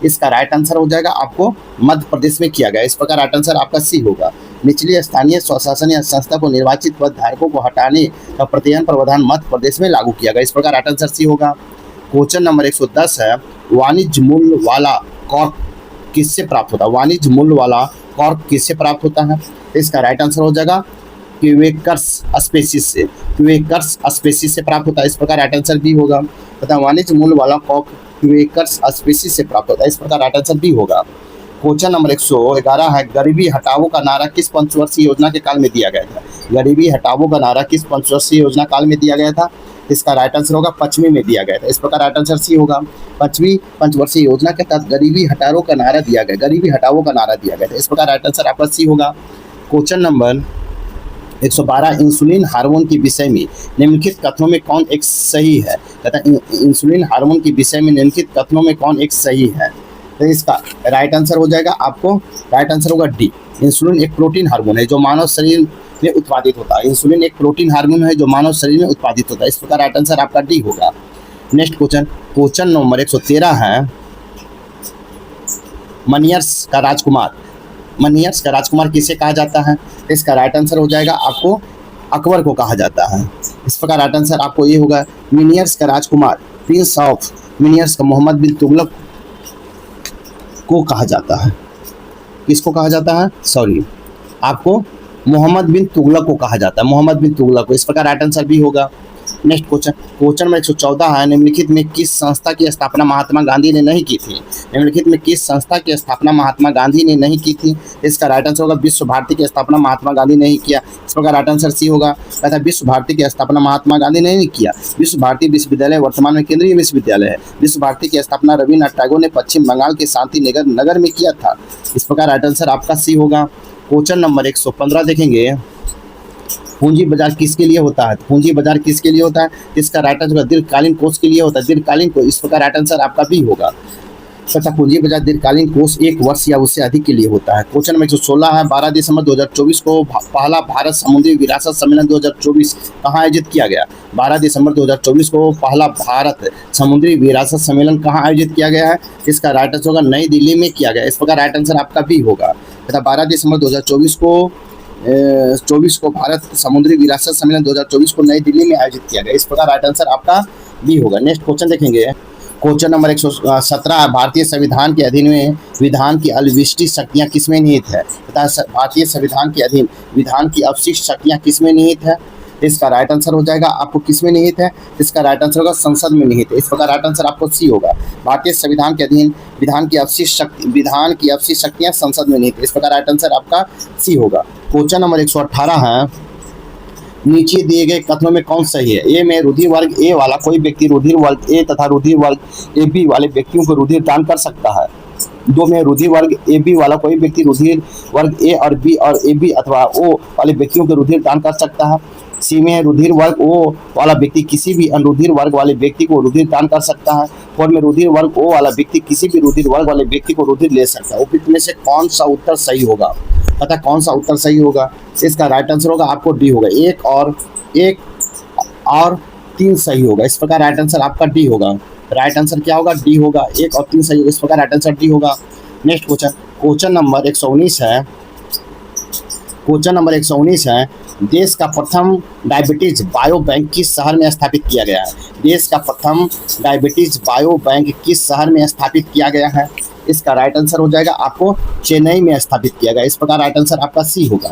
इसका राइट आंसर हो जाएगा आपको मध्य प्रदेश में किया गया, इस प्रकार राइट आंसर आपका सी होगा। निचली स्थानीय स्वशासन या संस्था को निर्वाचित पद धारकों को हटाने का प्रत्याहार प्रावधान मध्य प्रदेश में लागू किया गया, इस प्रकार राइट आंसर सी होगा। क्वेश्चन नंबर 110 है, वाणिज्य मूल्य वाला कॉर्क किससे प्राप्त होता है? वाणिज्य मूल्य वाला कॉर्क किससे प्राप्त होता है? इसका राइट आंसर हो जाएगा क्वेकर्स स्पेसीज से, क्वेकर्स स्पेसीज से प्राप्त होता है, इस प्रकार राइट आंसर बी होगा। तथा वाणिज्य मूल वाला कॉक क्वेकर्स स्पेसीज से प्राप्त होता है, इस प्रकार राइट आंसर बी होगा। क्वेश्चन नंबर 111 है, गरीबी हटाओ का नारा किस पंचवर्षीय योजना के काल में दिया गया था? गरीबी हटाओ का नारा किस पंचवर्षीय योजना काल में दिया गया था? इसका राइट आंसर होगा पश्चिमी में दिया गया था, इस प्रकार राइट आंसर सी होगा। पश्चिमी पंचवर्षीय योजना के तहत गरीबी हटाओ का नारा दिया गया, गरीबी हटाओ का नारा दिया गया था, इस प्रकार राइट आंसर आपका सी होगा। क्वेश्चन नंबर 112, इंसुलिन हार्मोन के विषय में निम्नलिखित कथनों में कौन एक सही है? तथा इंसुलिन हार्मोन के विषय में निम्नलिखित कथनों में कौन एक सही है? तो इसका राइट आंसर हो जाएगा आपको, राइट आंसर होगा डी। इंसुलिन एक प्रोटीन हार्मोन है जो मानव शरीर में उत्पादित होता है। इंसुलिन एक प्रोटीन हार्मोन है जो मानव शरीर में उत्पादित होता है, इस प्रकार राइट आंसर आपका डी होगा। नेक्स्ट क्वेश्चन, क्वेश्चन नंबर 113 है, मनियर्स का राजकुमार, मनियर्स का राजकुमार किसे कहा जाता है? इसका राइट आंसर हो जाएगा आपको अकबर को कहा जाता है, इस प्रकार राइट आंसर आपको ये होगा। मिनियर्स का राजकुमार प्रिंस ऑफ मिनियर्स का मोहम्मद बिन तुगलक को कहा जाता है, किसको कहा जाता है? सॉरी, आपको मोहम्मद बिन तुगलक को कहा जाता है, मोहम्मद बिन तुगलक को, इस प्रकार राइट आंसर भी होगा। नेक्स्ट क्वेश्चन, क्वेश्चन नंबर 114 है, निम्नलिखित में किस संस्था की स्थापना महात्मा गांधी ने नहीं की थी? निम्नलिखित में किस संस्था की स्थापना महात्मा गांधी ने नहीं की थी? इसका राइट आंसर होगा विश्व भारती की स्थापना महात्मा गांधी ने नहीं किया, इस प्रकार राइट आंसर सी होगा। तथा विश्व भारती की स्थापना महात्मा गांधी ने नहीं किया। विश्व भारती विश्वविद्यालय वर्तमान में केंद्रीय विश्वविद्यालय है। विश्व भारती की स्थापना रविन्द्रनाथ टैगोर ने पश्चिम बंगाल के शांति नगर में किया था, इस प्रकार राइट आंसर आपका सी होगा। क्वेश्चन नंबर 115 देखेंगे, पूंजी बाजार किसके लिए होता है? पूंजी बाजार किसके लिए होता है? इसका राइट आंसर दीर्घकालीन कोष के लिए होता है, दीर्घकालीन कोष, इस प्रकार राइट आंसर आपका भी होगा। तथा पूंजी बाजार दीर्घकालीन कोष 1 वर्ष या उससे अधिक के लिए होता है। क्वेश्चन नंबर 116 है, 12 दिसंबर 2024 को पहला भारत समुद्री विरासत सम्मेलन 2024 कहाँ आयोजित किया गया? 12 दिसंबर 2024 को पहला भारत समुद्री विरासत सम्मेलन कहाँ आयोजित किया गया है? इसका राइट आंसर होगा नई दिल्ली में किया गया, इस प्रकार राइट आंसर आपका भी होगा। तथा 12 दिसंबर 2024 को भारत समुद्री विरासत सम्मेलन 2024 को नई दिल्ली में आयोजित किया गया, इस प्रकार राइट आंसर आपका भी होगा। नेक्स्ट क्वेश्चन देखेंगे, क्वेश्चन नंबर 117, भारतीय संविधान के अधीन में विधान की अविशिष्ट शक्तियाँ किसमें निहित है? तथा भारतीय संविधान के अधीन विधान की अवशिष्ट शक्तियाँ किसमें निहित है? इसका राइट आंसर हो जाएगा आपको किसमें निहित है? इसका राइट आंसर होगा संसद में निहित है, इस प्रकार राइट आंसर आपको सी होगा। भारतीय संविधान के अधीन विधान की अवशिष्ट शक्तियाँ संसद में निहित है, इस प्रकार राइट आंसर आपका सी होगा। क्वेश्चन नंबर 118 है, नीचे दिए गए कथनों में कौन सही है? ए में रुधिर वर्ग ए वाला कोई व्यक्ति रुधिर वर्ग ए तथा रुधिर वर्ग ए बी वाले व्यक्तियों को रुधिर दान कर सकता है। 2 में रुधिर वर्ग ए बी वाला कोई व्यक्ति रुधिर वर्ग ए और बी और ए बी अथवा ओ वाले व्यक्तियों को रुधिर दान कर सकता है। सी में रुधिर वर्ग ओ वाला व्यक्ति किसी भी अनुरुधिर वर्ग वाले व्यक्ति को रुधिर दान कर सकता है। 4 में रुधिर वर्ग ओ वाला व्यक्ति किसी भी रुधिर वर्ग वाले व्यक्ति को रुधिर ले सकता है। उपयुक्त में से कौन सा उत्तर सही होगा? पता कौन सा उत्तर सही होगा? इसका राइट आंसर होगा आपको डी होगा, 1 और 3 सही होगा, इस प्रकार राइट आंसर आपका डी होगा। राइट आंसर क्या होगा? डी होगा, 1 और 3 सही होगा, इस प्रकार राइट आंसर डी होगा। नेक्स्ट क्वेश्चन, क्वेश्चन नंबर 119 है, क्वेश्चन नंबर 119 है, देश का प्रथम डायबिटीज बायो बैंक किस शहर में स्थापित किया गया है? देश का प्रथम डायबिटीज बायो बैंक किस शहर में स्थापित किया गया है? इसका राइट आंसर हो जाएगा आपको चेन्नई में स्थापित किया गया, इस प्रकार राइट आंसर आपका सी होगा।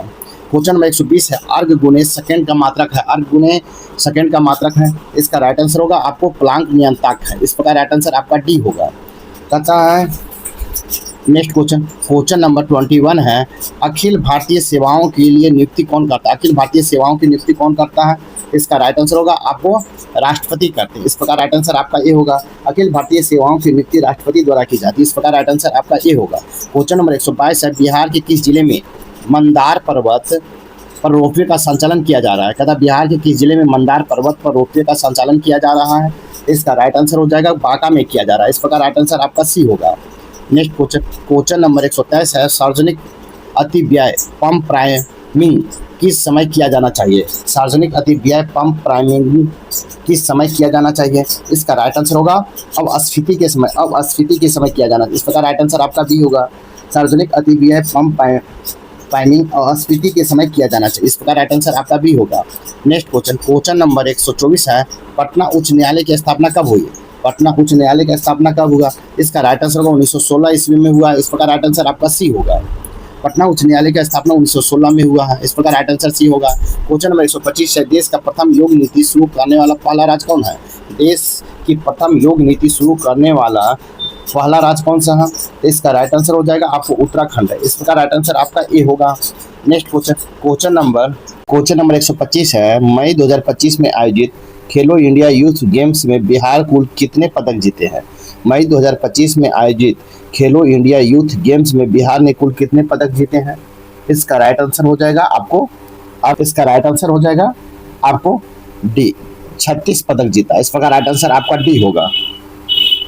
क्वेश्चन नंबर 120 है, अर्ग गुणे सेकंड का मात्रक है, अर्ग गुणे सेकंड का मात्रक है, इसका राइट आंसर होगा आपको प्लांक नियंत्रक है, इस प्रकार राइट आंसर आपका डी होगा। कहता है नेक्स्ट क्वेश्चन, क्वेश्चन नंबर 21 है, अखिल भारतीय सेवाओं के लिए नियुक्ति कौन करता है? अखिल भारतीय सेवाओं की नियुक्ति कौन करता है? इसका राइट आंसर होगा आपको राष्ट्रपति करते हैं, इस प्रकार राइट आंसर आपका ए होगा। अखिल भारतीय सेवाओं की नियुक्ति राष्ट्रपति द्वारा की जाती है, इस प्रकार राइट आंसर आपका ए होगा। क्वेश्चन नंबर 122 है, बिहार के किस जिले में मंदार पर्वत पर रोपवे का संचालन किया जा रहा है? कहता बिहार के किस जिले में मंदार पर्वत पर रोपवे का संचालन किया जा रहा है? इसका राइट आंसर हो जाएगा बांका में किया जा रहा है, इस प्रकार राइट आंसर आपका सी होगा। नेक्स्ट क्वेश्चन, क्वेश्चन नंबर 123 है, सार्वजनिक अतिव्यय पंप प्राइमिंग किस समय किया जाना चाहिए? सार्वजनिक अतिव्यय पंप प्राइमिंग किस समय किया जाना चाहिए? इसका राइट आंसर होगा अब अस्फीति के समय, अब अस्फीति के समय किया जाना, इस प्रकार राइट आंसर आपका भी होगा। सार्वजनिक अतिव्यय पंप प्राइमिंग और अस्फीति के समय किया जाना चाहिए, इस प्रकार राइट आंसर आपका भी होगा। नेक्स्ट क्वेश्चन, क्वेश्चन नंबर 124 है, पटना उच्च न्यायालय की स्थापना कब हुई? पटना उच्च न्यायालय की स्थापना कब हुआ? इसका राइट आंसर होगा 1916 ईस्वी में हुआ, इस प्रकार राइट आंसर आपका सी होगा। पटना उच्च न्यायालय की स्थापना 1916 में हुआ है। इस प्रकार राइट आंसर सी होगा। क्वेश्चन नंबर 125 है, देश का प्रथम योग नीति शुरू करने वाला पहला राज्य कौन है? देश की प्रथम योग नीति शुरू करने वाला पहला राज्य कौन सा है? इसका राइट आंसर हो जाएगा आपको उत्तराखंड है। इस प्रकार राइट आंसर आपका ए होगा। नेक्स्ट क्वेश्चन नंबर 125 है, मई 2025 में आयोजित खेलो इंडिया यूथ गेम्स में बिहार कुल कितने पदक जीते हैं? मई 2025 में आयोजित खेलो इंडिया यूथ गेम्स में बिहार ने कुल कितने पदक जीते हैं? इसका राइट आंसर हो जाएगा आपको डी, 36 पदक जीता। इस प्रकार राइट आंसर आपका डी होगा।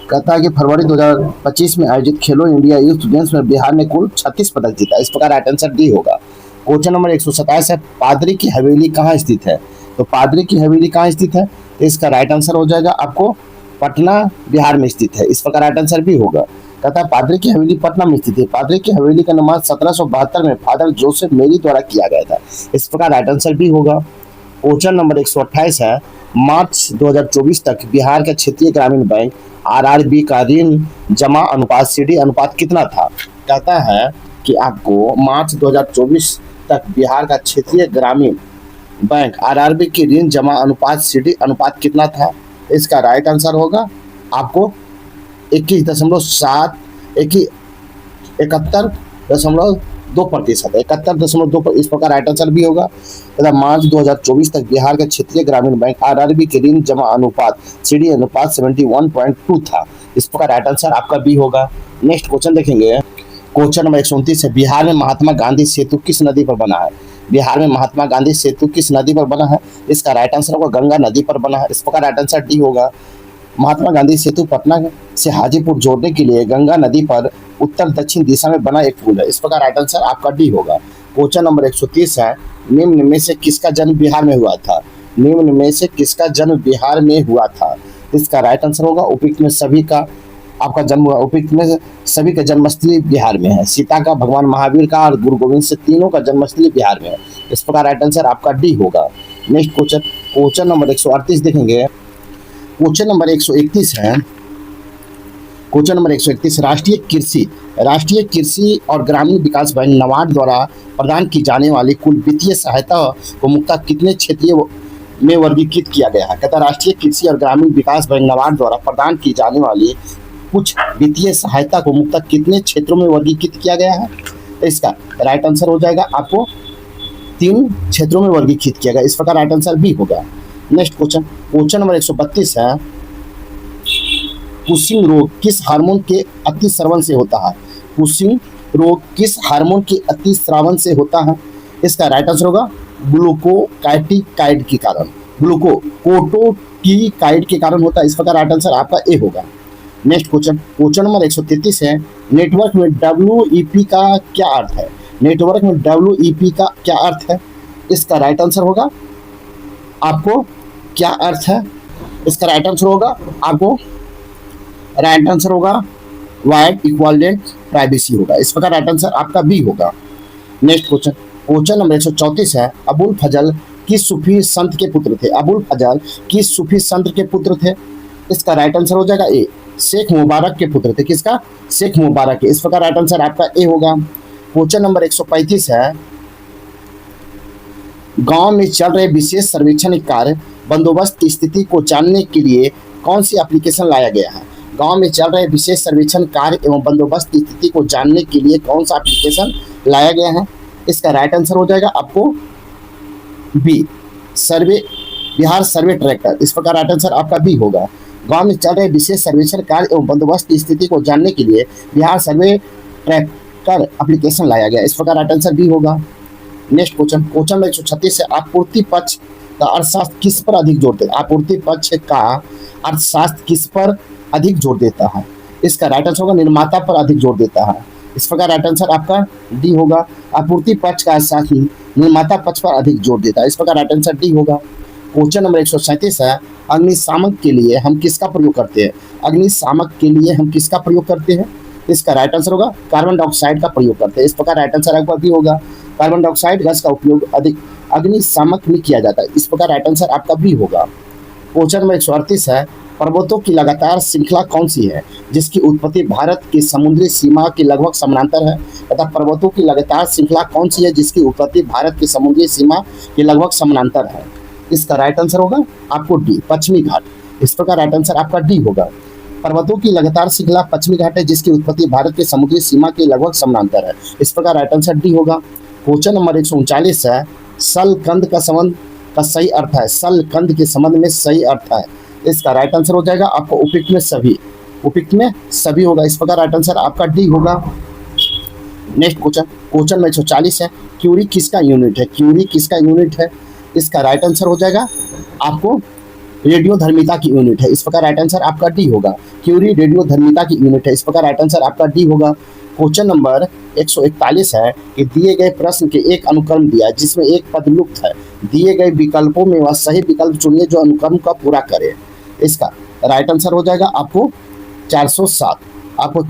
कहता है कि फरवरी 2025 में आयोजित खेलो इंडिया यूथ गेम्स में बिहार ने कुल 36 पदक जीता। इस प्रकार राइट आंसर डी होगा। क्वेश्चन नंबर 127 है, पादरी की हवेली कहाँ स्थित है? तो पादरी की हवेली कहाँ स्थित है? तो इसका राइट आंसर हो जाएगा आपको पटना बिहार में स्थित है। इस प्रकार राइट आंसर भी होगा। कहता है पादरी की हवेली पटना में स्थित है। पादरी की हवेली का निर्माण 1772 में फादर जोसेफ मेरी द्वारा किया गया था। इस प्रकार राइट आंसर भी होगा। क्वेश्चन नंबर 128 है, मार्च 2024 तक बिहार का क्षेत्रीय ग्रामीण बैंक आरआरबी का ऋण जमा अनुपात सीडी अनुपात कितना था? कहता है कि आपको मार्च 2024 तक बिहार का क्षेत्रीय ग्रामीण बैंक आरआरबी की ऋण जमा अनुपात सीडी अनुपात कितना था? इसका राइट आंसर होगा आपको 71.2%। 71.2%। इस प्रकार राइट आंसर भी होगा। तथा मार्च 2024 तक बिहार का क्षेत्रीय ग्रामीण बैंक आरआरबी के ऋण जमा अनुपात सीडी अनुपात 71.2 था। इस प्रकार राइट आंसर आपका बी होगा। नेक्स्ट क्वेश्चन देखेंगे। क्वेश्चन नंबर 129 है, बिहार में महात्मा गांधी सेतु किस नदी पर बना है? बिहार में महात्मा गांधी सेतु किस नदी पर बना है? इसका राइट आंसर होगा गंगा नदी पर बना है। इस प्रकार राइट आंसर डी होगा। महात्मा गांधी सेतु पटना से हाजीपुर जोड़ने के लिए गंगा नदी पर उत्तर दक्षिण दिशा में बना एक पुल है। इस प्रकार राइट आंसर आपका डी होगा। क्वेश्चन नंबर 130 है, निम्न में से किसका जन्म बिहार में हुआ था? निम्न में से किसका जन्म बिहार में हुआ था? इसका राइट आंसर होगा उपयुक्त में सभी का आपका जन्म हुआ। उपयुक्त में सभी का जन्मस्थली बिहार में है। सीता का, भगवान महावीर का और गुरु गोविंद से तीनों का जन्मस्थली बिहार में है। इस प्रकार राइट आंसर आपका डी होगा। नेक्स्ट क्वेश्चन नंबर 138 देखेंगे। क्वेश्चन नंबर 131 है, क्वेश्चन नंबर 131, राष्ट्रीय कृषि और ग्रामीण विकास बैंक नबार्ड द्वारा प्रदान की जाने वाली कुल वित्तीय सहायता को मुख्यतः कितने क्षेत्रीय में वर्गीकृत किया गया है? कहता राष्ट्रीय कृषि और ग्रामीण विकास बैंक नबार्ड द्वारा प्रदान की जाने वाली कुछ वित्तीय सहायता को मुख्यतः कितने क्षेत्रों में वर्गीकृत किया गया है? इसका राइट आंसर हो जाएगा आपको 3 क्षेत्रों में वर्गीकृत किया गया। इस प्रकार राइट आंसर भी होगा। नेक्स्ट क्वेश्चन नंबर 132 है, कुशिंग रोग किस हार्मोन के अतिस्रावन से होता है? कुशिंग रोग किस हार्मोन के अतिस्रावन से होता है? इसका राइट आंसर होगा ग्लूकोकार्टिकाइड के कारण, ग्लूकोकोर्टिकाइड के कारण होता है। इस प्रकार राइट आंसर आपका ए होगा। नेक्स्ट क्वेश्चन नंबर 133 है, नेटवर्क में WEP का क्या अर्थ है? नेटवर्क में WEP का क्या अर्थ है? इसका राइट आंसर होगा आपको क्या अर्थ है? इसका राइट आंसर होगा वाइड इक्विवेलेंट प्राइवेसी होगा। इस प्रकार राइट आंसर आपका बी होगा। नेक्स्ट क्वेश्चन नंबर 134 है, अबुल फजल किस सूफी संत के पुत्र थे? अबुल फजल किस सूफी संत के पुत्र थे? इसका राइट आंसर हो जाएगा ए, शेख मुबारक के पुत्र थे। किसका? शेख मुबारक के। इस प्रकार राइट आंसर आपका ए होगा। क्वेश्चन नंबर 135 है, गांव में चल रहे विशेष सर्वेक्षण कार्य बंदोबस्त की स्थिति को जानने के लिए कौन सी एप्लीकेशन लाया गया है? गांव में चल रहे विशेष सर्वेक्षण कार्य एवं बंदोबस्त की स्थिति को जानने के लिए कौन सा एप्लीकेशन लाया गया है? इसका राइट आंसर हो जाएगा आपको बी, बिहार सर्वे ट्रैकर। इस प्रकार राइट आंसर आपका बी होगा। गांव में चल रहे विशेष सर्वेक्षण कार्य एवं बंदोबस्त की स्थिति को जानने के लिए बिहार सर्वे ट्रैकर एप्लीकेशन लाया गया। इस प्रकार राइट आंसर बी होगा। नेक्स्ट क्वेश्चन नंबर 136 है, आपूर्ति पक्ष का अर्थशास्त्र किस पर अधिक जोर देता है? आपूर्ति पक्ष का अर्थशास्त्र किस पर अधिक जोर देता है? इसका राइट आंसर होगा निर्माता पर अधिक जोर देता है। इस प्रकार राइट आंसर आपका डी होगा। आपूर्ति पक्ष का अर्थशास्त्र निर्माता पक्ष पर अधिक जोर देता है। इस प्रकार राइट आंसर डी होगा। क्वेश्चन नंबर 137 है, अग्निशामक के लिए हम किसका प्रयोग करते हैं? अग्निशामक के लिए हम किसका प्रयोग करते हैं? इसका राइट आंसर होगा कार्बन डाइऑक्साइड का प्रयोग करते हैं। इस प्रकार राइट आंसर आपका भी होगा। कार्बन डाइऑक्साइड गैस का उपयोग अधिक अग्निशामक में किया जाता है। इस प्रकार राइट आंसर आपका भी होगा। क्वेश्चन नंबर 138 है, पर्वतों की लगातार श्रृंखला कौन सी है जिसकी उत्पत्ति भारत की समुद्री सीमा के लगभग समानांतर है? तथा पर्वतों की लगातार श्रृंखला कौन सी है जिसकी उत्पत्ति भारत की समुद्री सीमा के लगभग समानांतर है? इसका राइट आंसर होगा आपको डी, पश्चिमी घाट। इस प्रकार राइट आंसर आपका डी होगा। पर्वतों की लगातार श्रृंखला पश्चिमी घाट है जिसकी उत्पत्ति भारत के समुद्री सीमा के लगभग समानांतर है। इस प्रकार राइट आंसर डी होगा। क्वेश्चन नंबर 139 है, सलकंद का संबंध का सही अर्थ है। सलकंद के संबंध में सही अर्थ है। इसका राइट आंसर हो जाएगा आपको उपयुक्त में सभी। उपयुक्त में सभी होगा। इस प्रकार राइट आंसर आपका डी होगा। नेक्स्ट क्वेश्चन में 140 है, क्यूरी किसका यूनिट है? क्यूरी किसका यूनिट है? इसका राइट आंसर हो जाएगा आपको रेडियोधर्मिता की यूनिट है। इस प्रकार राइट आंसर आपका डी होगा। क्यूरी रेडियोधर्मिता की यूनिट है। इस प्रकार राइट आंसर आपका डी होगा। क्वेश्चन नंबर 141 है कि दिए गए प्रश्न के एक अनुक्रम दिया है जिसमें एक पद लुप्त है। दिए गए विकल्पों में वह सही विकल्प चुनिए जो अनुक्रम का पूरा करे। इसका राइट आंसर हो जाएगा आपको 407, आपको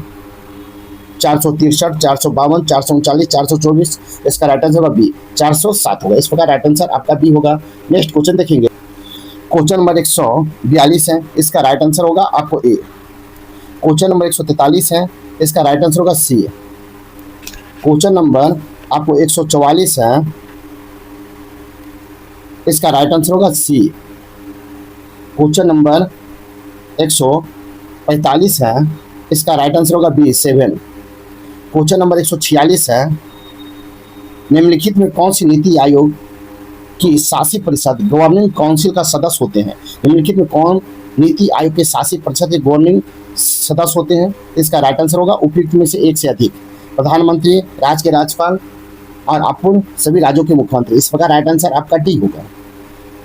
463, 452, 439, 424। इसका राइट आंसर होगा बी, 407 होगा। इस प्रकार राइट आंसर आपका बी होगा। नेक्स्ट क्वेश्चन देखेंगे। क्वेश्चन नंबर 142 है, इसका राइट आंसर होगा आपको ए। क्वेश्चन नंबर 143 है, इसका राइट आंसर होगा सी। क्वेश्चन नंबर आपको 144 है, इसका राइट आंसर होगा सी। क्वेश्चन नंबर 145 है, इसका राइट आंसर होगा बी, 7। क्वेश्चन नंबर 146 है, निम्नलिखित में कौन सी नीति आयोग की शासी परिषद गवर्निंग काउंसिल का सदस्य होते हैं? निम्नलिखित में कौन नीति आयोग के शासी परिषद के गवर्निंग सदस्य होते हैं? इसका राइट आंसर होगा उपयुक्त में से एक से अधिक। प्रधानमंत्री, राज्य के राज्यपाल और अपूर्ण सभी राज्यों के मुख्यमंत्री। इस प्रकार राइट आंसर आपका डी होगा।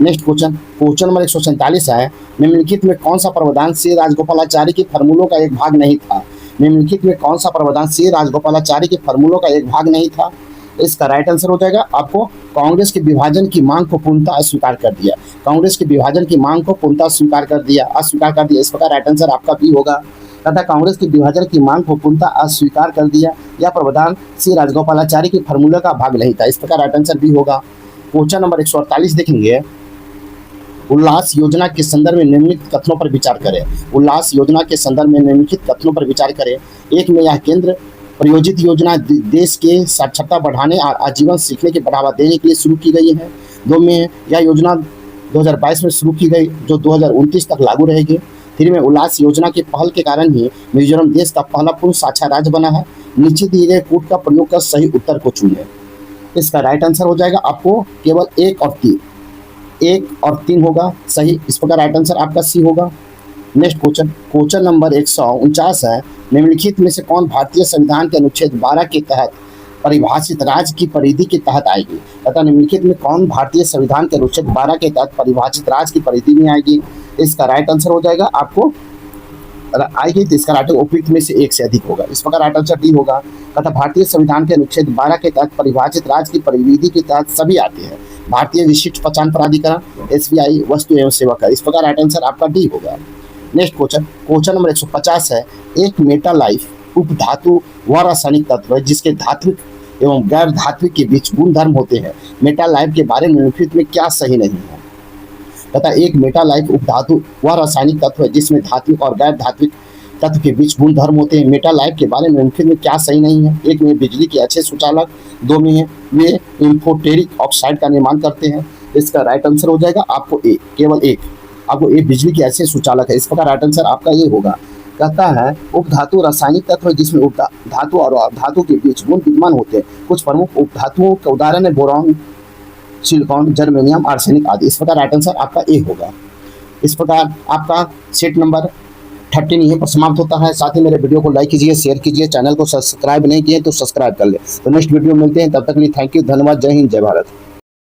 नेक्स्ट क्वेश्चन नंबर 147 है, निम्नलिखित में कौन सा प्रावधान श्री राजगोपालाचारी के फार्मूलों का एक भाग नहीं था? निम्नलिखित में कौन सा प्रावधान श्री राजगोपालाचारी के फार्मूलों का एक भाग नहीं था? इसका राइट आंसर हो जाएगा आपको कांग्रेस के विभाजन की मांग को पूर्णतः अस्वीकार कर दिया। कांग्रेस के विभाजन की मांग को पूर्णतः अस्वीकार कर दिया। इस प्रकार राइट आंसर आपका बी होगा। तथा कांग्रेस के विभाजन की मांग को पूर्णतः अस्वीकार कर दिया। यह प्रावधान श्री राजगोपालाचारी के फार्मूले का भाग नहीं था। इस प्रकार राइट आंसर बी होगा। क्वेश्चन नंबर 148 देखेंगे। उल्लास योजना के संदर्भ में निम्नलिखित कथनों पर विचार करें। उल्लास योजना के संदर्भ में निम्नलिखित कथनों पर विचार करें। एक में यह केंद्र प्रायोजित योजना देश के साक्षरता बढ़ाने और आजीवन सीखने के बढ़ावा देने के लिए शुरू की गई है। 2 में यह योजना 2022 में शुरू की गई जो 2029 तक लागू रहेगी। 3 में उल्लास योजना के पहल के कारण ही मिजोरम देश का पहला पूर्ण साक्षर राज्य बना है। नीचे दिए गए कोड का प्रयोग कर सही उत्तर को चुनें। इसका राइट आंसर हो जाएगा आपको केवल 1 और 3 होगा सही। इस प्रकार राइट आंसर आपका सी होगा। नेक्स्ट क्वेश्चन नंबर 149 है, निम्नलिखित में से कौन भारतीय संविधान के अनुच्छेद 12 के तहत परिभाषित राज्य की परिधि के तहत आएगी? तथा निम्नलिखित में कौन भारतीय संविधान के अनुच्छेद 12 के तहत परिभाषित राज्य की परिधि में आएगी? इसका राइट आंसर हो जाएगा आपको आएगी तो इसका राइट उपयुक्त में से एक से अधिक होगा। इस प्रकार राइट आंसर डी होगा। तथा भारतीय संविधान के अनुच्छेद 12 के तहत परिभाषित राज्य की परिधि के तहत सभी आते हैं। भारतीय विशिष्ट पहचान प्राधिकरण, SBI, वस्तु एवं सेवा कर। इस प्रकार राइट आंसर आपका डी होगा। नेक्स्ट क्वेश्चन नंबर 150 है, एक मेटालाइफ उपधातु वह रासायनिक तत्व है जिसके धात्विक एवं गैर धात्विक के बीच गुणधर्म होते हैं। मेटालाइफ के बारे में निम्नलिखित में क्या सही नहीं है? तथा एक मेटालाइफ उपधातु वह रासायनिक तत्व है जिसमें धात्विक और गैर धात्विक तत्व के बीच गुणधर्म होते हैं। मेटालाइफ के बारे में निम्नलिखित में क्या सही नहीं है? 1 में बिजली के अच्छे सुचालक, 2 में वे इंफोटेरिक ऑक्साइड का निर्माण करते हैं। इसका राइट आंसर हो जाएगा आपको ए, केवल 1। आपको ये बिजली के ऐसे सुचालक है। इस प्रकार राइट आंसर आपका ये होगा। कहता है उपधातु रासायनिक तत्व है जिसमें उपधातु और धातु के बीच गुण विद्यमान होते हैं। कुछ प्रमुख उपधातुओं के उदाहरण है बोरॉन, सिलिकॉन, जर्मेनियम, आर्सेनिक आदि। इस प्रकार राइट आंसर आपका ए होगा। इस प्रकार आपका सेट नंबर 13 यहीं पर समाप्त होता है। साथ ही मेरे वीडियो को लाइक कीजिए, शेयर कीजिए, चैनल को सब्सक्राइब नहीं किए तो सब्सक्राइब कर ले। तो नेक्स्ट वीडियो मिलते हैं, तब तक के लिए थैंक यू, धन्यवाद, जय हिंद, जय भारत।